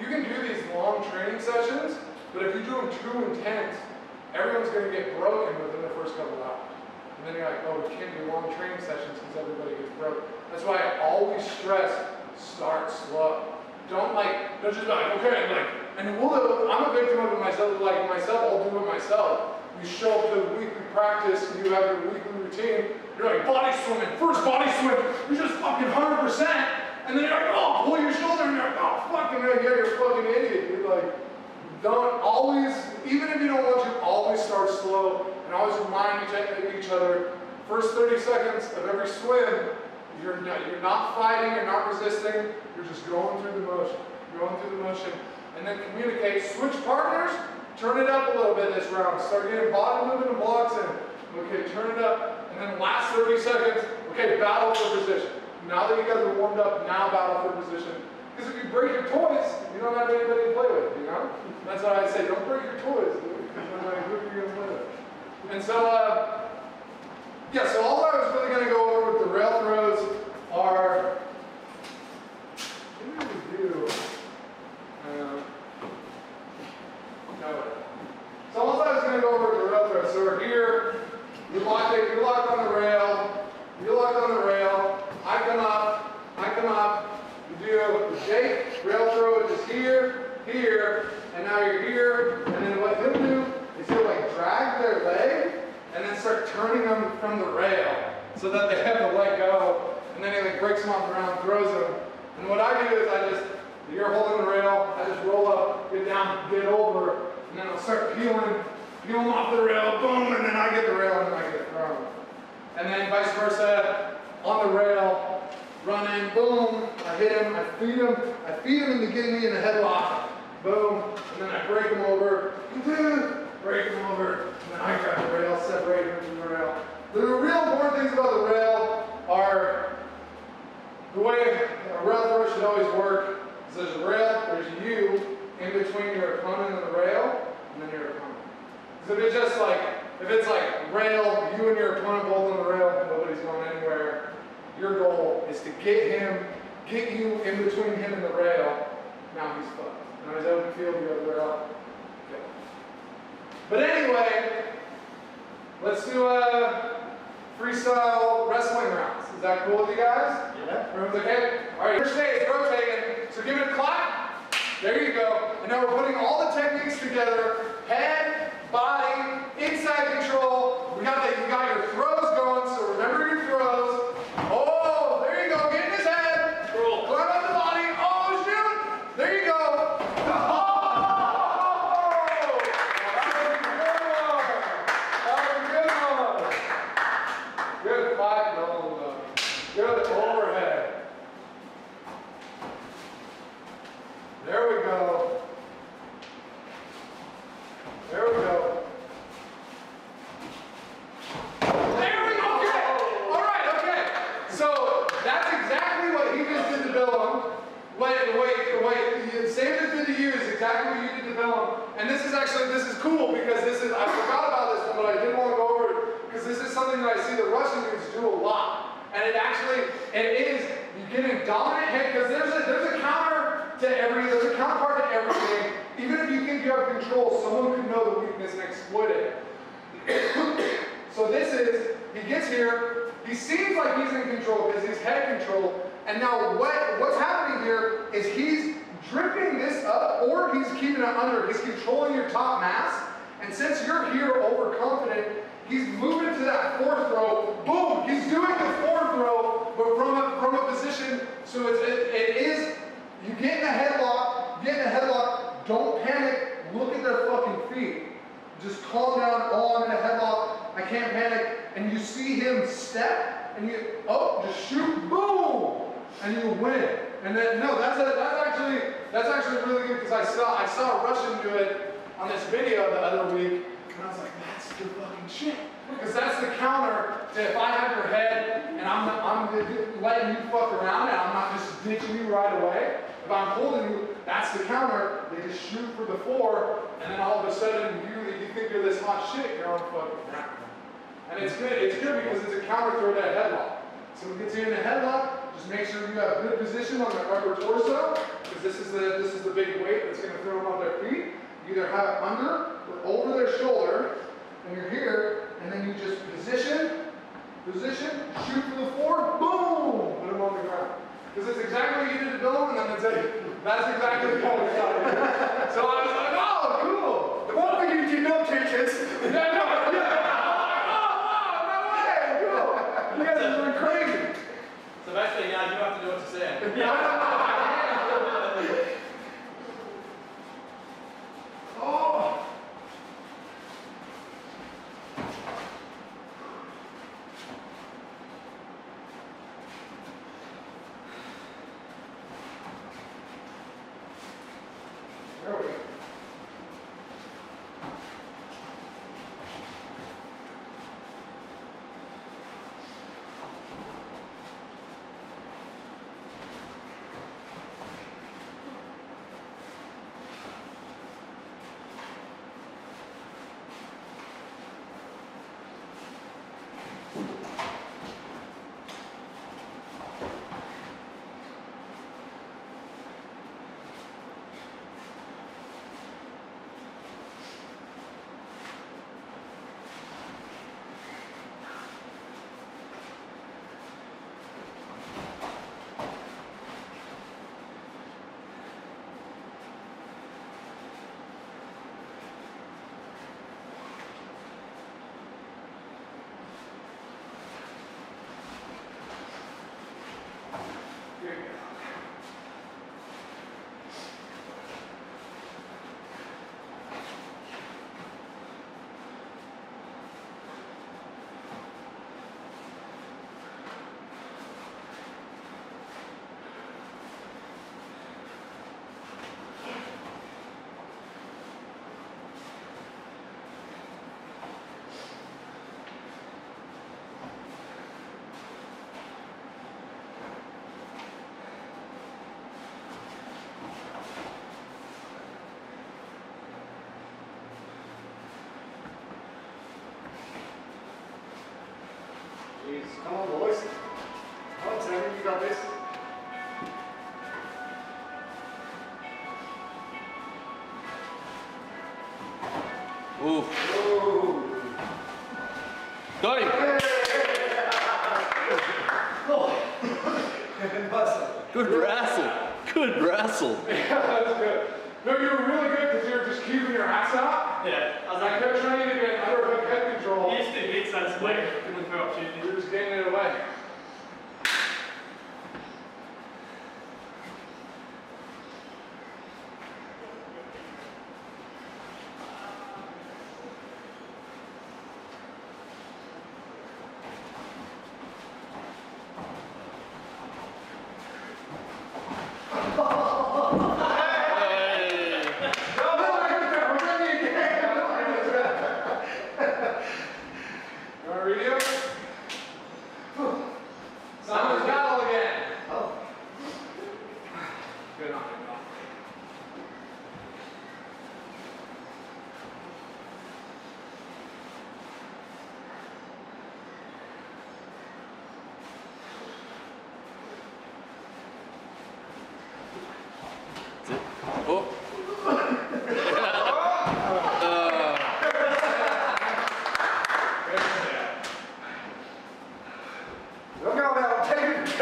you can do these long training sessions, but if you do them too intense, everyone's going to get broken within the first couple hours. And then you're like, oh, we can't do long training sessions because everybody gets broken. That's why I always stress, start slow. Don't just be like, okay, like, and I'm a victim of it myself, I'll do it myself. You show up to weekly practice, and you have your weekly routine, you're like, body swimming, first body swim, you're just fucking 100%, and then you're like, oh, pull your shoulder, and you're like, oh, fucking, yeah, you're a fucking idiot, dude. Like, don't always, even if you don't want to, always start slow, and always remind each other, first 30 seconds of every swim, you're not fighting, you're not resisting, you're just going through the motion, and then communicate, switch partners, turn it up a little bit this round, start getting body movement and blocks in, okay, turn it up, and then last 30 seconds, okay, battle for position. Now that you guys are warmed up, now battle for position. Because if you break your toys, you don't have anybody to play with, you know? That's why I say, don't break your toys, dude, because then like, who are you going to play with? And so, yeah, so all I was really going to go over with the rail throws are, what do we do? So all I was going to go over with the rail throws. So we're here, you're locked on the rail, I come up, you do the shake, rail throw, which is here, and now you're here, and then what he'll do is he'll like drag their leg, and then start turning them from the rail, so that they have to let go, and then he like breaks them off the ground, throws them, and what I do is you're holding the rail, I just roll up, get down, get over, and then I'll start peeling off the rail, boom, and then I get the rail, and then I get thrown. And then vice versa, on the rail, run in, boom, I hit him, I feed him into getting me in a headlock, boom, and then I break him over, and then I grab the rail, separate him from the rail. The real important things about the rail are the way a rail throw should always work is there's a rail, there's you in between your opponent and the rail, and then your opponent. Because if it's like rail, you and your opponent both on the rail, nobody's going anywhere. Your goal is to get you in between him and the rail. Now he's fucked. Now he's open field, you have the rail. Okay. But anyway, let's do freestyle wrestling rounds. Is that cool with you guys?
Yeah.
Everyone's like, hey, all right, your stage is rotating, so give it a clap. There you go. And now we're putting all the techniques together. Head, body, inside control. You got your throws going, so remember your throws. Oh, there you go. Get in his head. Cool. Climb up the body. Oh, shoot. There you go. Oh! That was a good one. Good fight. No. Good. Over. exactly what you need to film. And this is cool because I forgot about this one, but I did want to go over it because this is something that I see the Russian dudes do a lot. And it is, you get a dominant hit because there's a counterpart to everything. Even if you think you have control, someone could know the weakness and exploit it. So this is, he gets here, he seems like he's in control because he's head control. And now what's happening here is he's dripping this up or he's keeping it under. He's controlling your top mass. And since you're here overconfident, he's moving to that fourth throw. Boom! He's doing the fourth throw, but from a position. So it is. You get in a headlock. Don't panic. Look at their fucking feet. Just calm down. Oh, I'm in a headlock. I can't panic. And you see him step, and just shoot. Boom! And you win. And then that's actually really good because I saw a Russian do it on this video the other week. And I was like, that's good fucking shit. Because that's the counter to if I have your head and I'm letting you fuck around and I'm not just ditching you right away. If I'm holding you, that's the counter. They just shoot for the 4, and then all of a sudden you think you're this hot shit, you're on fucking ground. And it's good because it's a counter throw that headlock. So when it gets you in a headlock, just make sure you have good position on the upper torso, because this is the big weight that's going to throw them on their feet. You either have it under or over their shoulder, and you're here, and then you just position, shoot for the 4, boom, put them on the ground. Because it's exactly what you did to Bill, and then that's exactly the kind of shot. So I was like, oh, cool.
The one thing you did not teach us.
No way, cool. You guys are doing crazy.
So basically, yeah, you have to do what you say.
Oh. There we go. Here you go.
Jeez, come on, boys. Come on, Tammy, you got this.
Ooh.
Ooh.
Got him. Good wrestle. Good wrestle.
Yeah, that was good. No, you were really good because you were just keeping your ass out.
Yeah.
I kept trying to get underhook head control.
You used to hit so quick, given the opportunity.
You were just getting it away. Video?
Look out now, take it.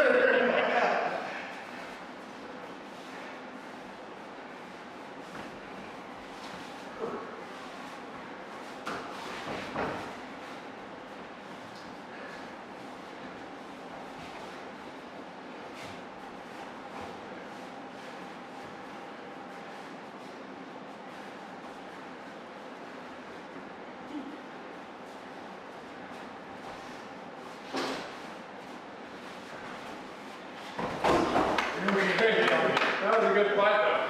That was a good fight though.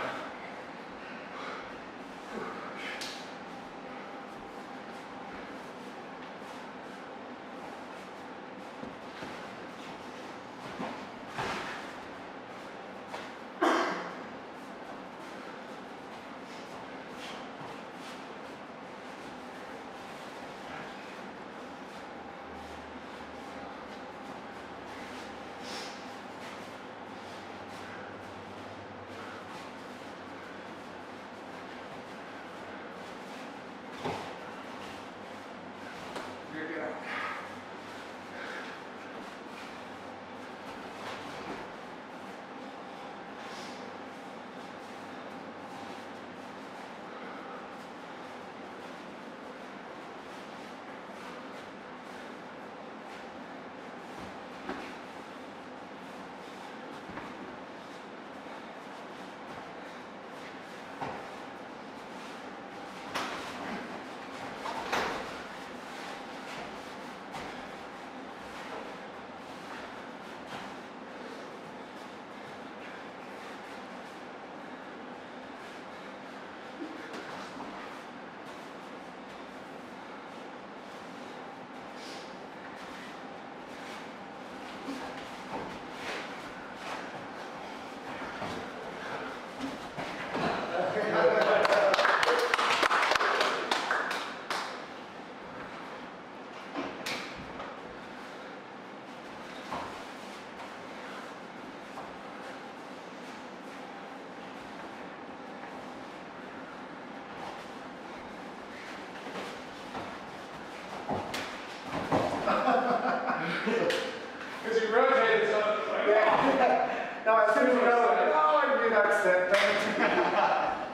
Because you rotated so it's like,
Yeah. No, as soon as you go, like, oh, I knew that's it.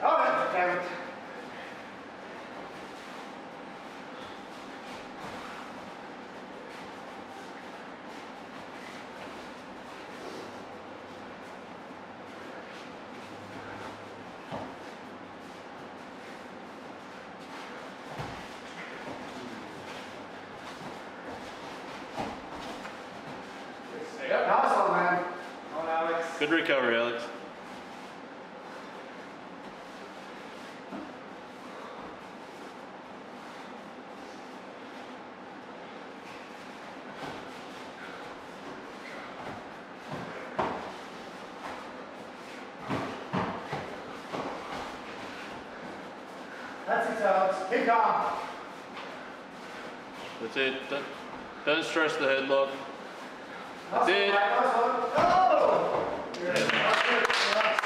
Oh, that's it, damn it.
yep.
Nice one, man.
On Alex.
Good recovery, Alex.
That's it, Alex. Keep calm.
That's it. Don't stress the headlock. That's
Nice
it.
one, man. Nice one. Oh! Yeah, that's good. Nice.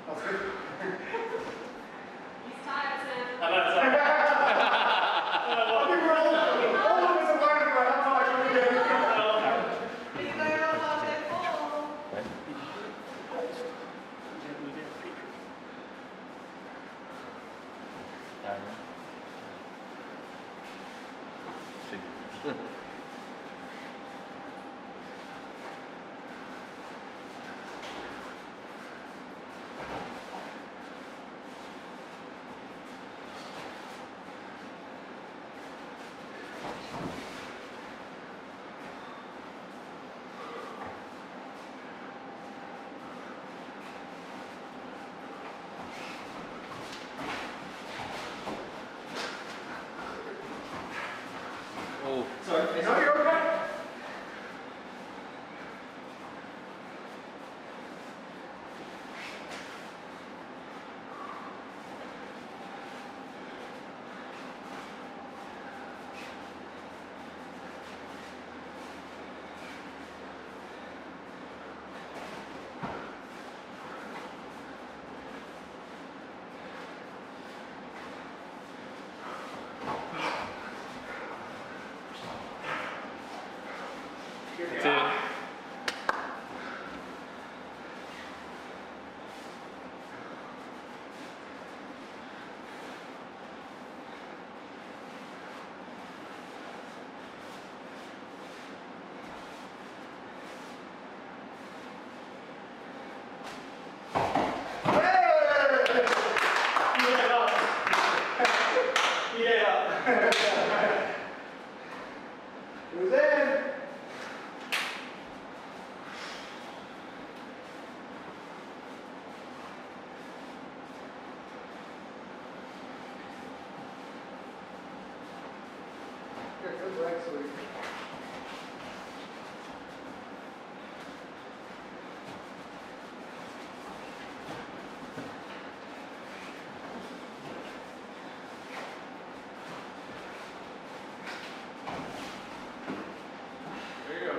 That's good.
He's tired, Sam.
I think we're all of us are waiting for how tired we're getting.
You better not let that fall.
Oh.
Sorry, no, you're okay.
That's it.
It was in. Here, good leg sweep. There you go.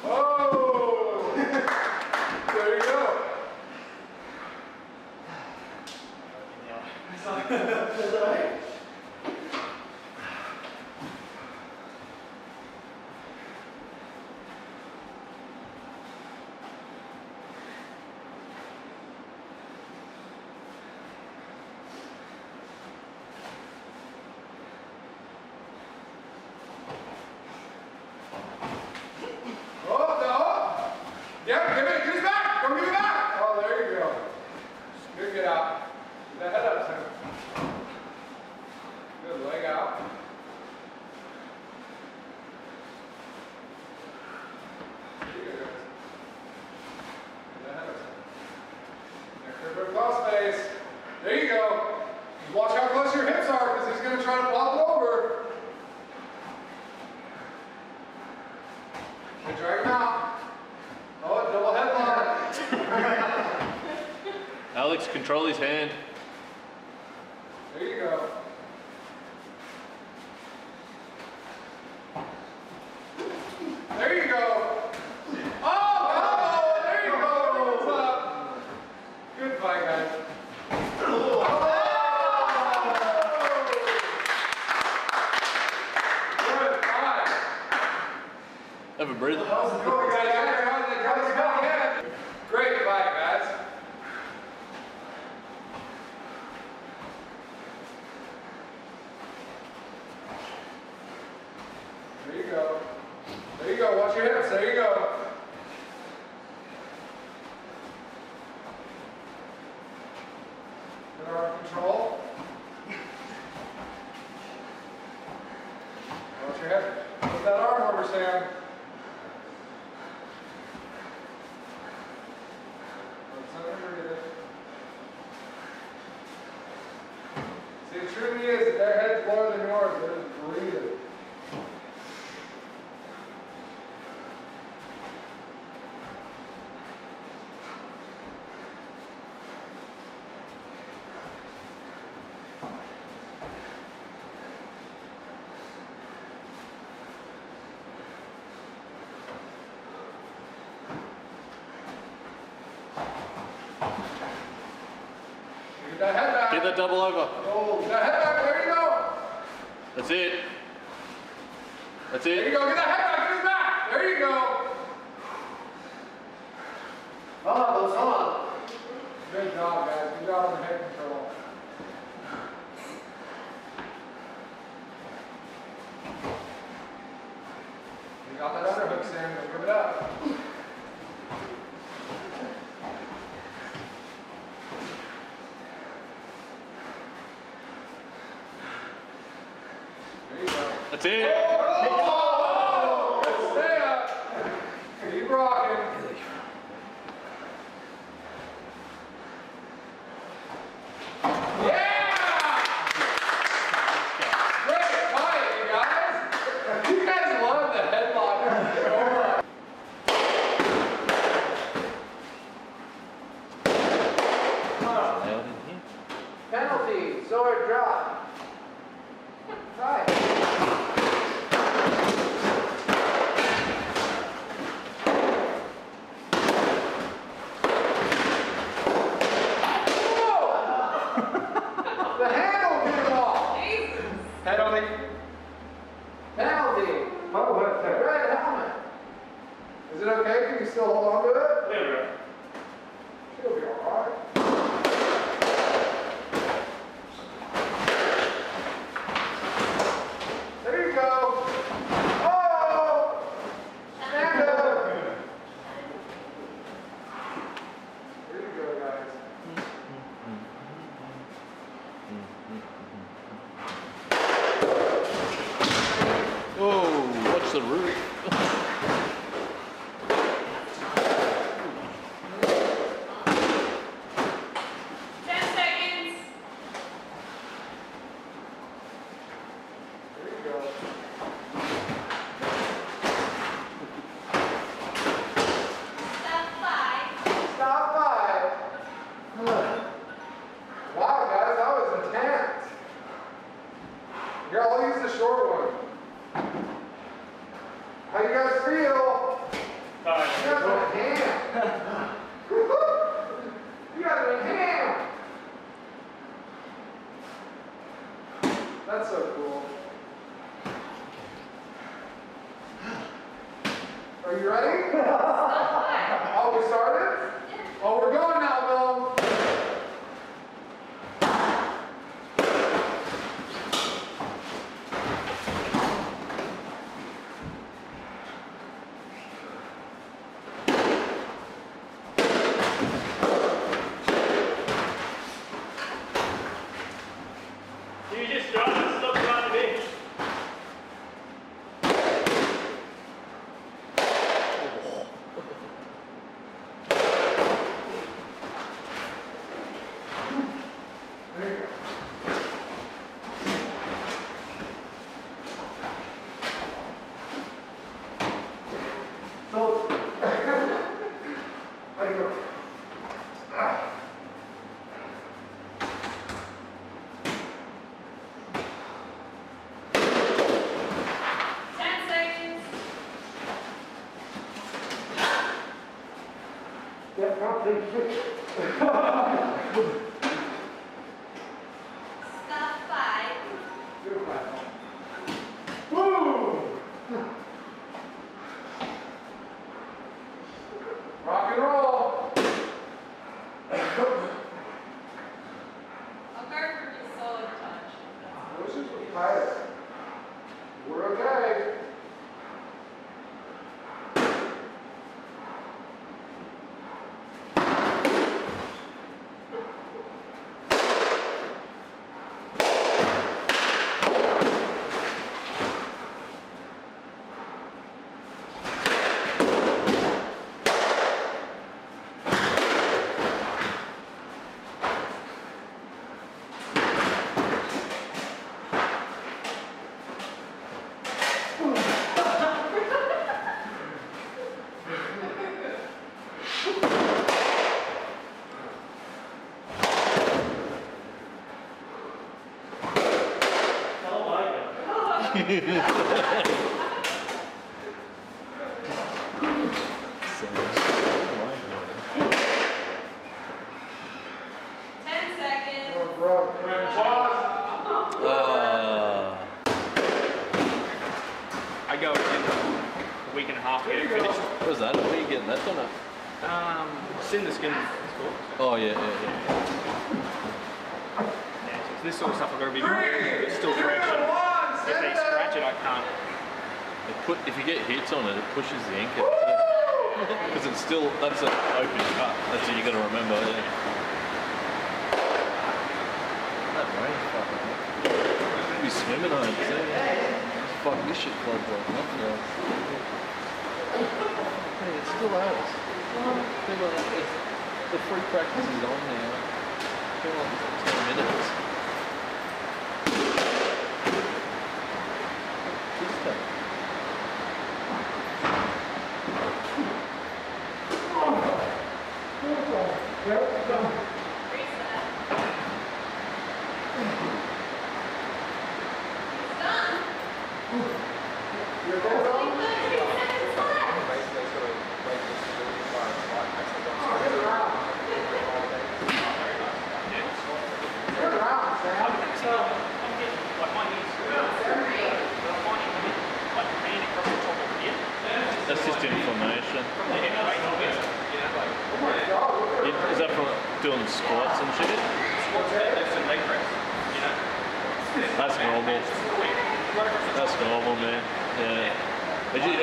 Oh! There you go. Oh, no. Yeah, give it back. Don't give it back. Oh, there you go. Good, get out. Get that head up, Sam. Good, leg out. There you go, guys. Get that head up, Sam. Next grip of cross face. There you go. Watch how close your hips are, because he's going to try to pop it over. Okay, drag him out. Oh, double headlock.
Alex, control his hand.
There you go. There you go. Oh, there you go. What's up? Good fight, guys. Oh! Good fight.
Have a breather.
Go, guys. Great fight, guys. There you go. There you go. Watch your hips. There you go. Good arm control. Watch your head. Put that arm over, Sam. See, it truly is that their head's lower than yours. They're just breathing. Get that head back.
Get that double over.
Oh, get that head back. There you go.
That's it. That's
There you
it.
go. Get that head back. Get his back. There you go.
Hold on.
Good job, guys. Good job on the head control. You got that underhook, Sam. Don't give it up. There you go.
That's it.
Oh! Stay up. Keep rocking. Yeah! Great fight, you guys. You guys love the headlock so much. Penalty, sword drop. Fight. still hold on to it?
There we go.
She'll be alright. There you go. Oh! Stand up. There you go, guys.
Whoa, watch the roof.
10 seconds.
There you go.
Stop 5.
Stop 5. Wow, guys, that was intense. Here, I'll use the short one. How you guys feel? You guys are a ham. You guys are a ham. That's so cool. Are you ready? Oh, we started? Oh, we're going now, Bill.
You just drive and stop driving in.
There you go. So, how do you go? Yeah, probably.
Stop 5.
Woo! Rock and roll.
I'll guard for just solid touch.
This is tight. We're okay.
I go in a week and a half to get it finished.
What was that? Where are you getting that done at?
Skin the skin.
Oh, yeah.
So this sort of stuff I've got to be still fresh. And if they scratch it, I can't.
If you get hits on it, it pushes the ink out. Because it's still, that's an open cut. That's what you got to remember. Yeah. That rain's fucking. You'd be swimming on it, yeah. Fuck, this shit floods like nothing else. Hey, it still has. Think about that. The free practice is on now. I feel like it's 10 minutes. This stuff. That's just information. squats and shit.
That's a leg press, you know?
That's normal. That's normal, man. Yeah.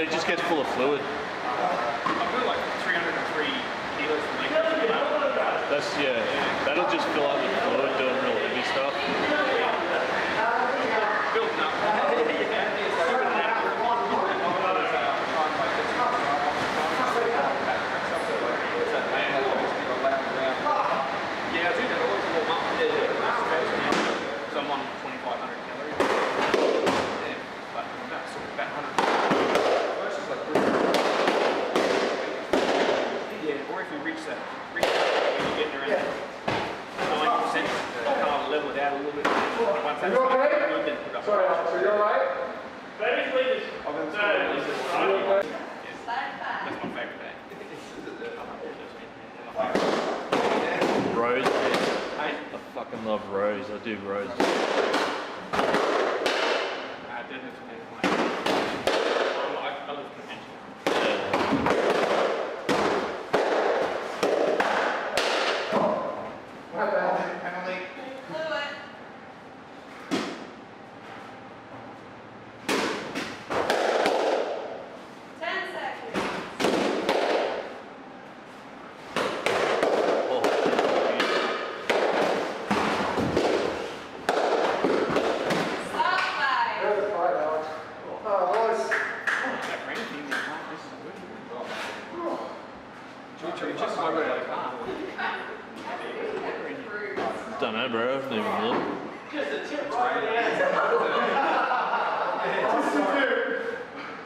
It just gets full of fluid.
I feel like 303 kilos from leg press.
That's, yeah. That'll just fill up with fluid doing real heavy stuff.
Building up. Yeah, I think that always warm up. So I'm on 2,500 calories. Yeah, but that's sort of about 100. Yeah, or if you reach that when you're getting around 90%, kind of level it out a little bit. Once that's
You okay?
good, then put up.
Sorry, so you're alright?
That's my favourite day.
Rows, man.
Hey?
I fucking love rows. I do rows.
I love convention.
My bad.
Blew it.
Don't know, bro. I haven't even looked.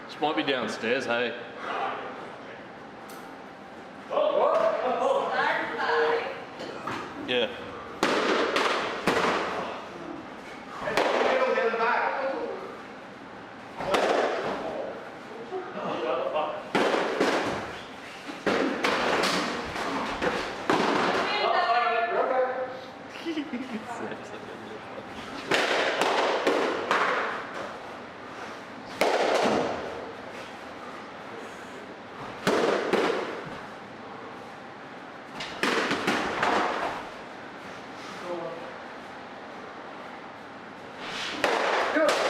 This might be downstairs, hey. Yeah.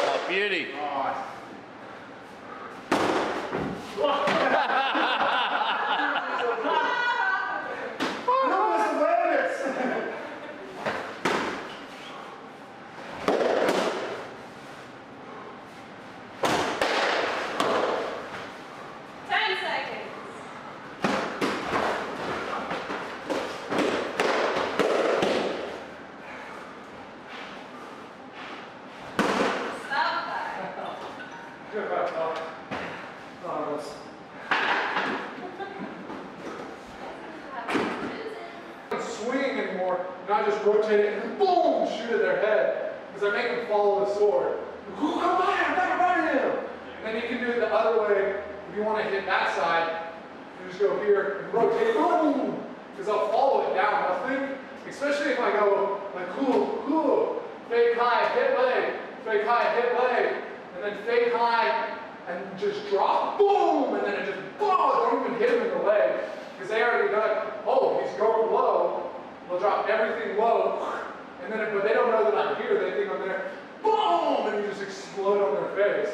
Oh, beauty.
Swing anymore, not just rotate it and boom, shoot at their head. Because I make them follow the sword. Come on, I gotta run him. And then you can do it the other way. If you want to hit that side, you just go here and rotate, boom. Because I'll follow it down. I'll think, especially if I go like cool, fake high, hit leg, fake high, hit leg, and then fake high and just drop, boom, and then it just boom. Don't even hit him in the leg. Because they already know, oh, he's going low. They'll drop everything low, and then, but they don't know that I'm here. They think I'm there. Boom! And you just explode on their face.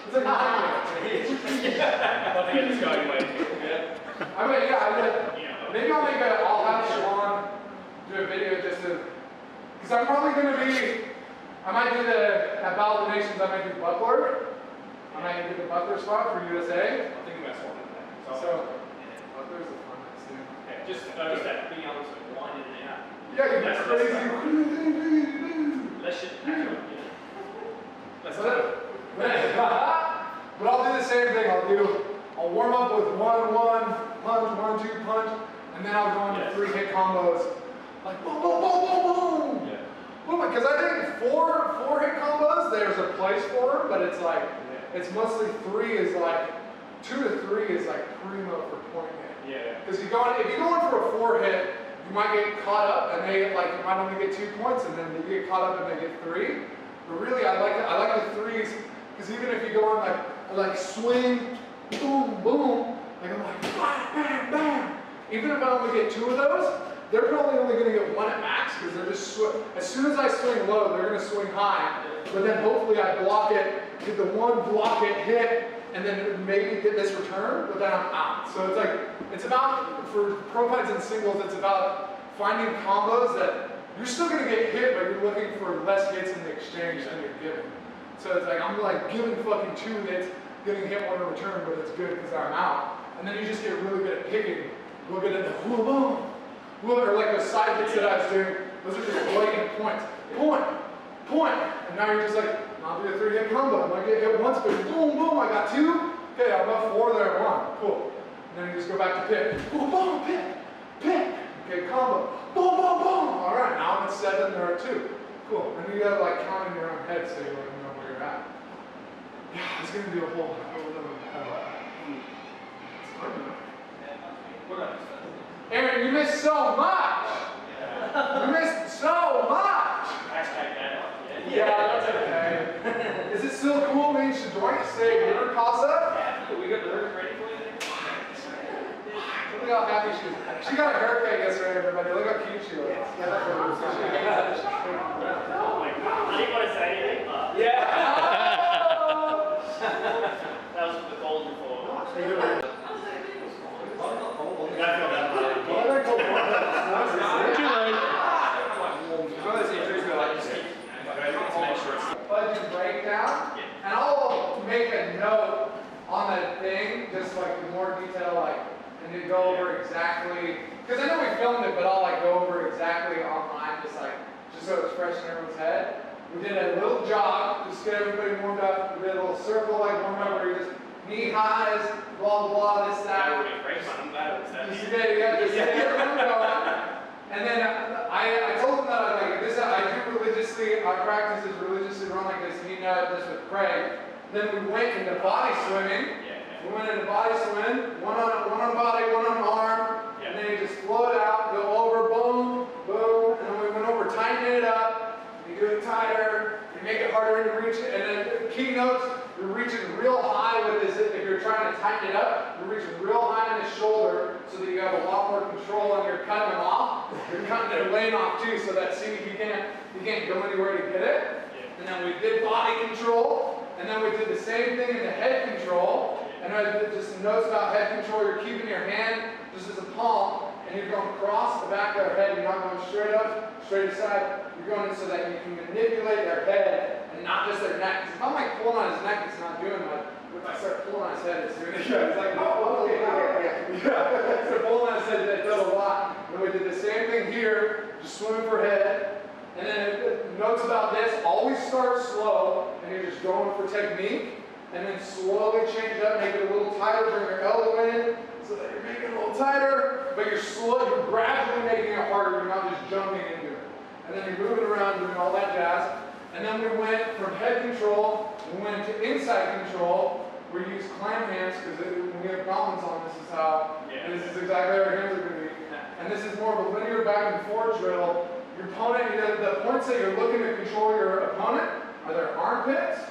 It's like 9 minutes.
I think it's going away.
I mean, yeah, maybe I'll make a, I'll have Siobhan do a video just to, because I'm probably going to be, I might do the, at Battle of the Nations, I might do buckler. I might do the buckler spot for USA.
I think about one of that.
So, buckler's a fun one too.
Yeah, just that being able to wind it out.
Yeah, you're
That's
crazy.
Let's just actually, let's do it.
But I'll do the same thing. I'll warm up with 1-1 punch, 1-2 punch, and then I'll go into 3 hit combos. Like boom, boom, boom, boom, boom.
Yeah.
Boom, because I think four hit combos, there's a place for them, but it's like, it's mostly 3 is like, 2 to 3 is like primo for point hit.
Yeah.
Because if you go in for a 4 hit, you might get caught up, and they like you might only get 2 points, and then you get caught up and they get 3. But really, I like the 3s, because even if you go on like swing, boom, boom, like I'm like bam, bam, bam. Even if I only get 2 of those, they're probably only going to get one at max because they're just as soon as I swing low, they're going to swing high. But then hopefully I block it, get the one block it, hit, and then maybe get this return, but then I'm out. So it's like, it's about, for pro fights and singles, it's about finding combos that you're still going to get hit, but you're looking for less hits in the exchange than you're giving. So it's like, I'm like giving fucking 2 hits, getting hit one in return, but it's good because I'm out. And then you just get really good at picking. We'll get into boom, or like those side hits that I was doing, those are just blatant points. Point. And now you're just like, I'll do a 3-hit combo. I might get hit once, but boom, I got 2. Okay, I've got 4 there, 1. Cool. And then you just go back to pick. Boom, pick. Okay, combo. Boom. All right, now I'm at 7, there are 2. Cool. And you gotta like count in your own head so you like know where you're at. Yeah, it's gonna be a whole Aaron, you missed so much. You missed so much. Yeah, that's okay. Is it still cool being Shadoy? Say river casa?
Yeah, we got the river ready for you there.
Look how happy she is. She got a haircut yesterday, everybody. Look how cute she looks.
Oh my god. I didn't want to say anything, but. Yeah. That was the golden before.
Budget breakdown, and I'll make a note on that thing, just like with more detail, like, and then go over exactly, because I know we filmed it, but I'll like go over exactly online, just so it's fresh in everyone's head. We did a little jog, just get everybody warmed up. We did a little circle, like warm up, where you just knee highs, blah, blah, this, that.
I'm glad it was that.
You just get everyone going. And then I told them that I do religiously, I practice this religiously run like this, and you know this with Craig. Then we went into body swimming. We went into body swimming, one on body, one on arm, and then you just float out, go over, boom, and then we went over, tighten it up, you do it tighter, you make it harder to reach it, and then key notes, you're reaching real high with this, if you're trying to tighten it up, you're reaching real high in the shoulder so that you have a lot more control and you're cutting them off. You're cutting their lane off too, so that he can't go anywhere to get it. And then we did body control, and then we did the same thing in the head control. And I did just notes about head control. You're keeping your hand just as a palm, and you're going across the back of their head. You're not going straight up, straight aside. You're going in so that you can manipulate their head and not just their neck. Because if I'm like pulling on his neck, it's not doing much. If I start pulling on his head, it's doing it. It's like, oh, okay, yeah. So pulling on his head, that does a lot. And we did the same thing here, just swimming for head. And then notes about this, always start slow, and you're just going for technique. And then slowly change it up, make it a little tighter, bring your elbow in, so that you're making it a little tighter, but you're gradually making it harder, you're not just jumping into it. And then you're moving around, doing all that jazz. And then we went from head control, we went to inside control. We use clam hands, because when we have goblins on, this is how, this is exactly how our hands are going to be. And this is more of a linear back and forth drill. Your opponent, the points that you're looking to control your opponent are their armpits,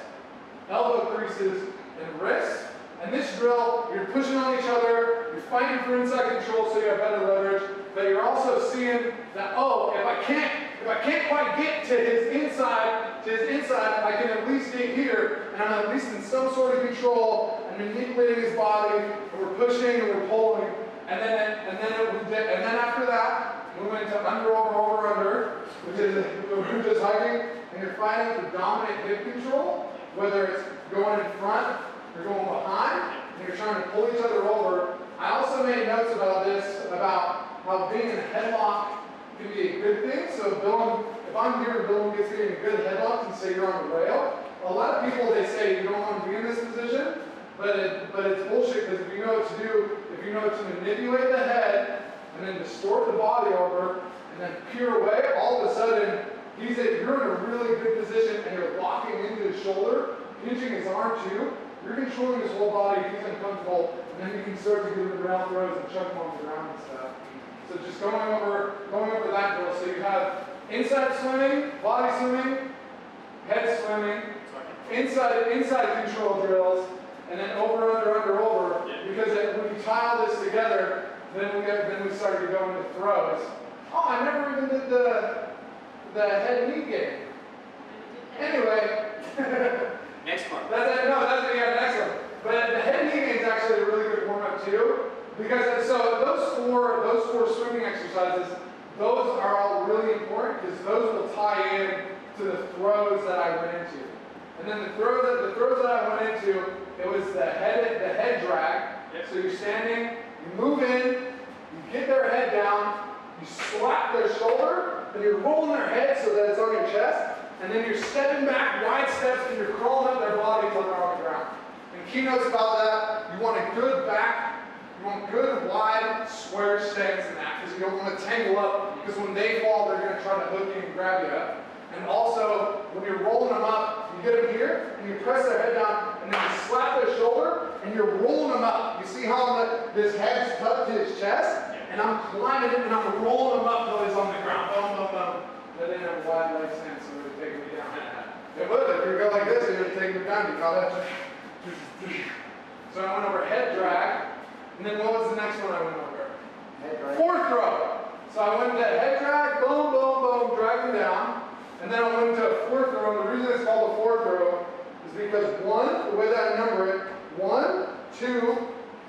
elbow creases, and wrists. And this drill, you're pushing on each other, you're fighting for inside control so you have better leverage, but you're also seeing that, oh, if I can't quite get to his inside, I can at least get here, and I'm at least in some sort of control, and manipulating his body, and we're pushing and we're pulling. And then after that, we went to under, which is just hiking, and you're fighting for dominant hip control, whether it's going in front or going behind, and you're trying to pull each other over. I also made notes about this, about how being in a headlock can be a good thing. So if I'm here and Bill gets me in a good headlock and say you're on the rail, a lot of people, they say you don't want to be in this position, but it's bullshit, because if you know what to do, if you know to manipulate the head and then distort the body over and then peer away, all of a sudden you're in a really good position and you're locking into his shoulder, pinching his arm too. You're controlling his whole body if he's uncomfortable, and then you can start to do the ground throws and chuck him on the ground and stuff. So just going over that drill. So you have inside swimming, body swimming, head swimming, inside control drills, and then over, Because when you tie all this together, then we started to go into throws. Oh, I never even did the head knee game. Anyway.
Next part.
That's next one. But the head knee game is actually a really good warm-up too. Because so those four swimming exercises, those are all really important because those will tie in to the throws that I went into. And then the throws that I went into, it was the head drag.
Yep.
So you're standing, you move in, you get their head down, you slap their shoulder, and you're rolling their head so that it's on your chest, and then you're stepping back, wide steps, and you're crawling up their body until they're on the ground. And keynotes about that, you want a good back, you want good, wide, square stance in that, because you don't want to tangle up, because when they fall, they're going to try to hook you and grab you up. And also, when you're rolling them up, you get them here, and you press their head down, and then you slap their shoulder, and you're rolling them up. You see how this head's tucked to his chest? And I'm climbing it, and I'm rolling them up until he's on the ground. Boom, boom, boom. They didn't have a wide leg stance, so they're taking me down. It would. If you go like this, you're going to take me down. You caught it. So I went over head drag, and then what was the next one I went over?
Head drag.
Fourth throw. So I went to head drag, boom, boom, boom, drag them down. And then I went into a fourth throw, and the reason it's called a fourth throw is because the way that I number it, 1, 2,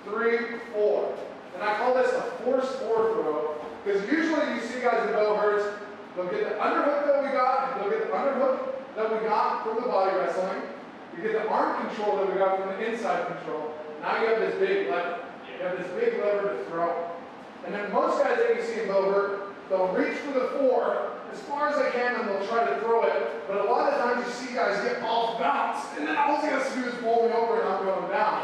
3, 4. And I call this a forced fourth throw, because usually you see guys in Vultures, they'll get the underhook that we got, from the body wrestling, you get the arm control that we got from the inside control, now you have this big lever. You have this big lever to throw. And then most guys that you see in Vultures, they'll reach for the 4 as far as they can and they'll try to throw it, but a lot of times you see guys get off balance, and then all he has to do is pull me over and I'm going down.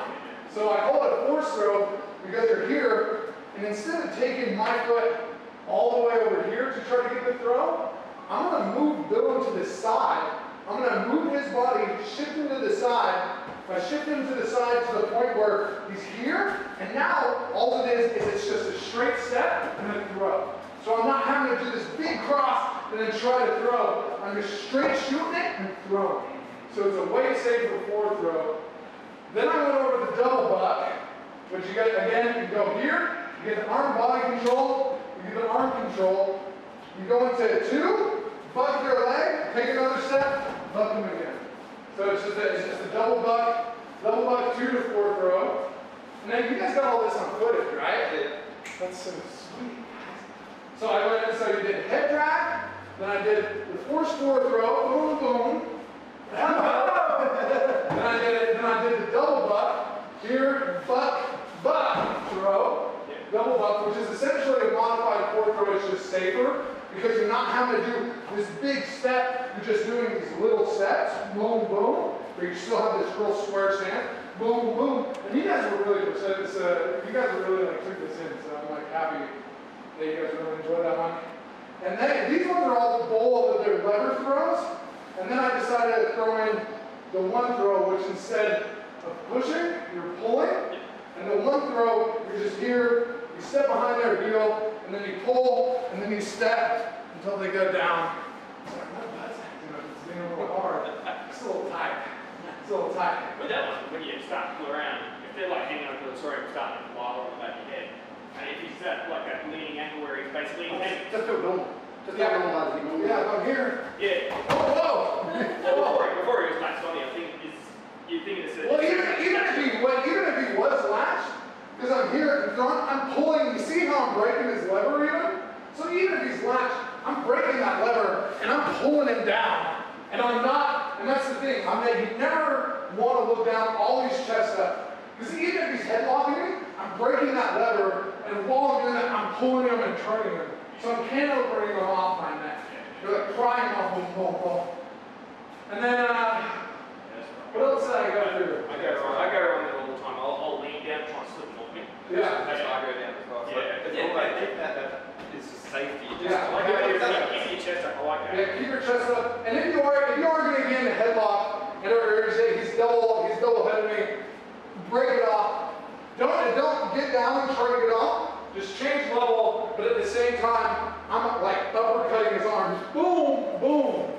So I call it a force throw because you're here, and instead of taking my foot all the way over here to try to get the throw, I'm going to move Bill to the side. I'm going to move his body, shift him to the side. If I shift him to the side to the point where he's here, and now all it is it's just a straight step and then throw. So I'm not having to do this big cross and then try to throw. I'm just straight shooting it and throwing. So it's a weight safer forward throw. Then I went over the double buck, which you get, again, you go here, you get the arm body control, you get the arm control, you go into 2, buck your leg, take another step, buck them again. So it's just a double buck 2 to 4 throw. And then you guys got all this on footage, right?
Yeah.
That's so sweet. So you did head drag, then I did the force forward throw, boom, boom. Then I did the double buck, here, buck, throw, double buck, which is essentially a modified forward throw. It's just safer because you're not having to do this big step. You're just doing these little steps, boom, boom, but you still have this real square stance, boom, boom. And you guys were really took this in, so I'm like happy that you guys really enjoyed that one. And then these ones are all the bowl that they're lever throws. And then I decided to throw in the one throw, which instead of pushing, you're pulling. And the one throw, you're just here, you step behind their heel, and then you pull, and then you step until they go down. It's like, my butt's acting up. It's being a little hard. It's a little tight. It's a little tight.
But that one, when you start to pull around, if they're like hanging onto the story and starting to fly on the back of your head, and if he's at like that leaning angle where he's basically
Just do it normal. Just do it normal.
Yeah, I'm here.
yeah.
Oh, whoa!
Well, before he was latched on, I think you're thinking this.
Well, even if he was latched, because I'm here in front, I'm pulling. You see how I'm breaking his lever even? So even if he's latched, I'm breaking that lever and I'm pulling him down. And I'm not. And that's the thing. You never want to look down, always chest up. Because even if he's headlocking me, I'm breaking that lever, and while I'm doing that, I'm pulling him and turning him. So I'm cantilevering him off my neck. You're like prying off him, boom, boom. And then, what else did I go through?
I go around there all the time. I'll lean down and try and slip them off me.
Yeah.
That's what I go down as well. That is just safety.
Yeah.
Keep your chest up. I like that.
Yeah, keep your chest up. And if you are going to get in a headlock, and he's double headed me, break it off. Don't get down and try to get off. Just change level, but at the same time, I'm like uppercutting his arms. Boom, boom.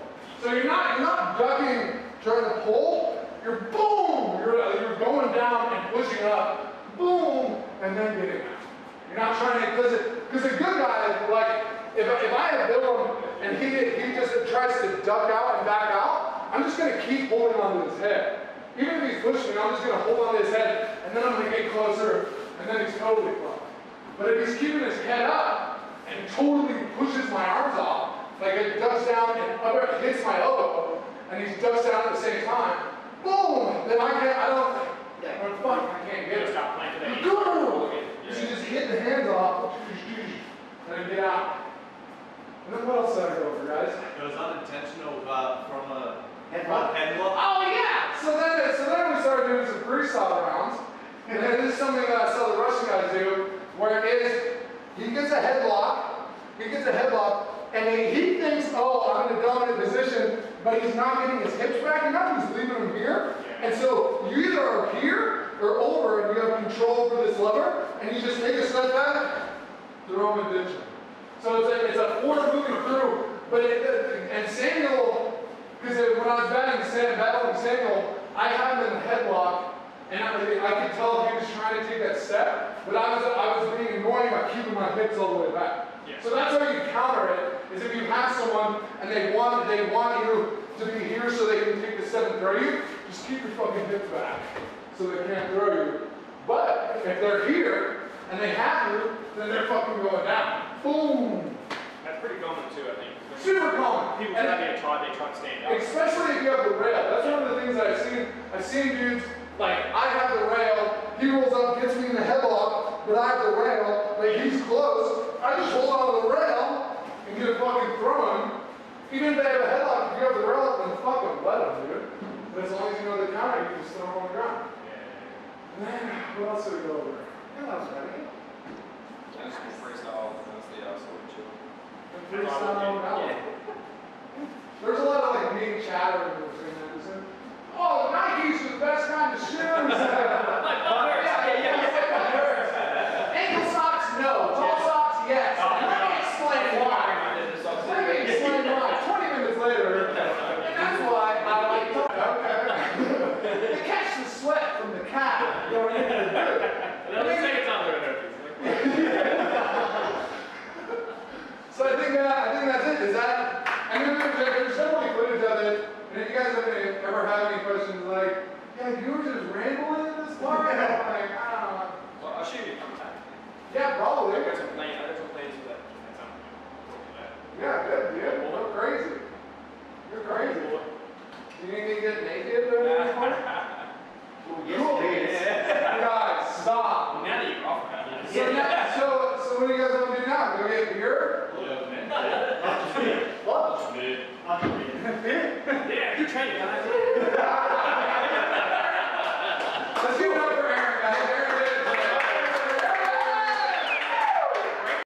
So you're not ducking, trying to pull. You're boom. You're going down and pushing up. Boom, and then getting out. You're not trying to, because a good guy, like if I have Bill and he just tries to duck out and back out, I'm just gonna keep holding onto his head. Even if he's pushing me, I'm just gonna hold onto his head, and then I'm gonna get closer, and then he's totally fucked. But if he's keeping his head up and totally pushes my arms off, like it ducks down and hits my elbow, and he ducks down at the same time, boom! Then I can't get it.
Stop playing today.
You should just hit the hands off, and then get out. And then what else did I go for, guys?
It was unintentional from a
Headlock.
headlock.
Oh yeah! So then we started doing some freestyle rounds. And then this is something that I saw the Russian guys do, where it is, he gets a headlock, and he thinks, oh, I'm in a dominant position, but he's not getting his hips back enough, he's leaving them here. And so you either are here or over, and you have control over this lever, and you just take a step back, throw him and ditch him. So it's a force moving through, but and Samuel, because when I was battling Samuel, I had him in the headlock, and I could tell he was trying to take that step, but I was being annoying by keeping my hips all the way back.
Yeah.
So that's how you counter it, is if you have someone and they want you to be here so they can take the step and throw you, just keep your fucking hips back so they can't throw you. But if they're here and they have you, then they're fucking going down. Boom!
That's pretty common too, I think.
Super common.
People
And
try to stand up.
especially if you have the rail. That's one of the things that I've seen dudes, like, I have the rail, he rolls up, gets me in the headlock, but I have the rail, like, he's close, I just hold on to the rail and get a fucking throw him. Even if they have a headlock, if you have the rail, then fuck them, let them, dude. But as long as you know the counter, you just throw them on the ground. And then, what else did we go over?
What else, buddy?
Just freestyle, that's the sort of chill.
Freestyle now. There's a lot of like mean chatter in between that. Oh, Nikes are the best kind of shoes. Ankle socks, no. Tall socks, yes. Let me explain why. 20 minutes later, and that's why I like to catch the sweat from the cat going into the boot. So I think that's it. Is that? And then there's definitely footage of it. And if you guys ever have any questions, like, yeah, you were just rambling in this part. I'm like, I don't know.
Well, I'll show you from time.
Yeah, probably.
I got some plans for that.
Yeah, good, dude. You're crazy. You're crazy. You need to get naked or anything? Cool. Guys, stop.
Now that you're off,
So what do you guys want to do now? Go get beer? What?
Yeah, you're training, guys.
Let's give it up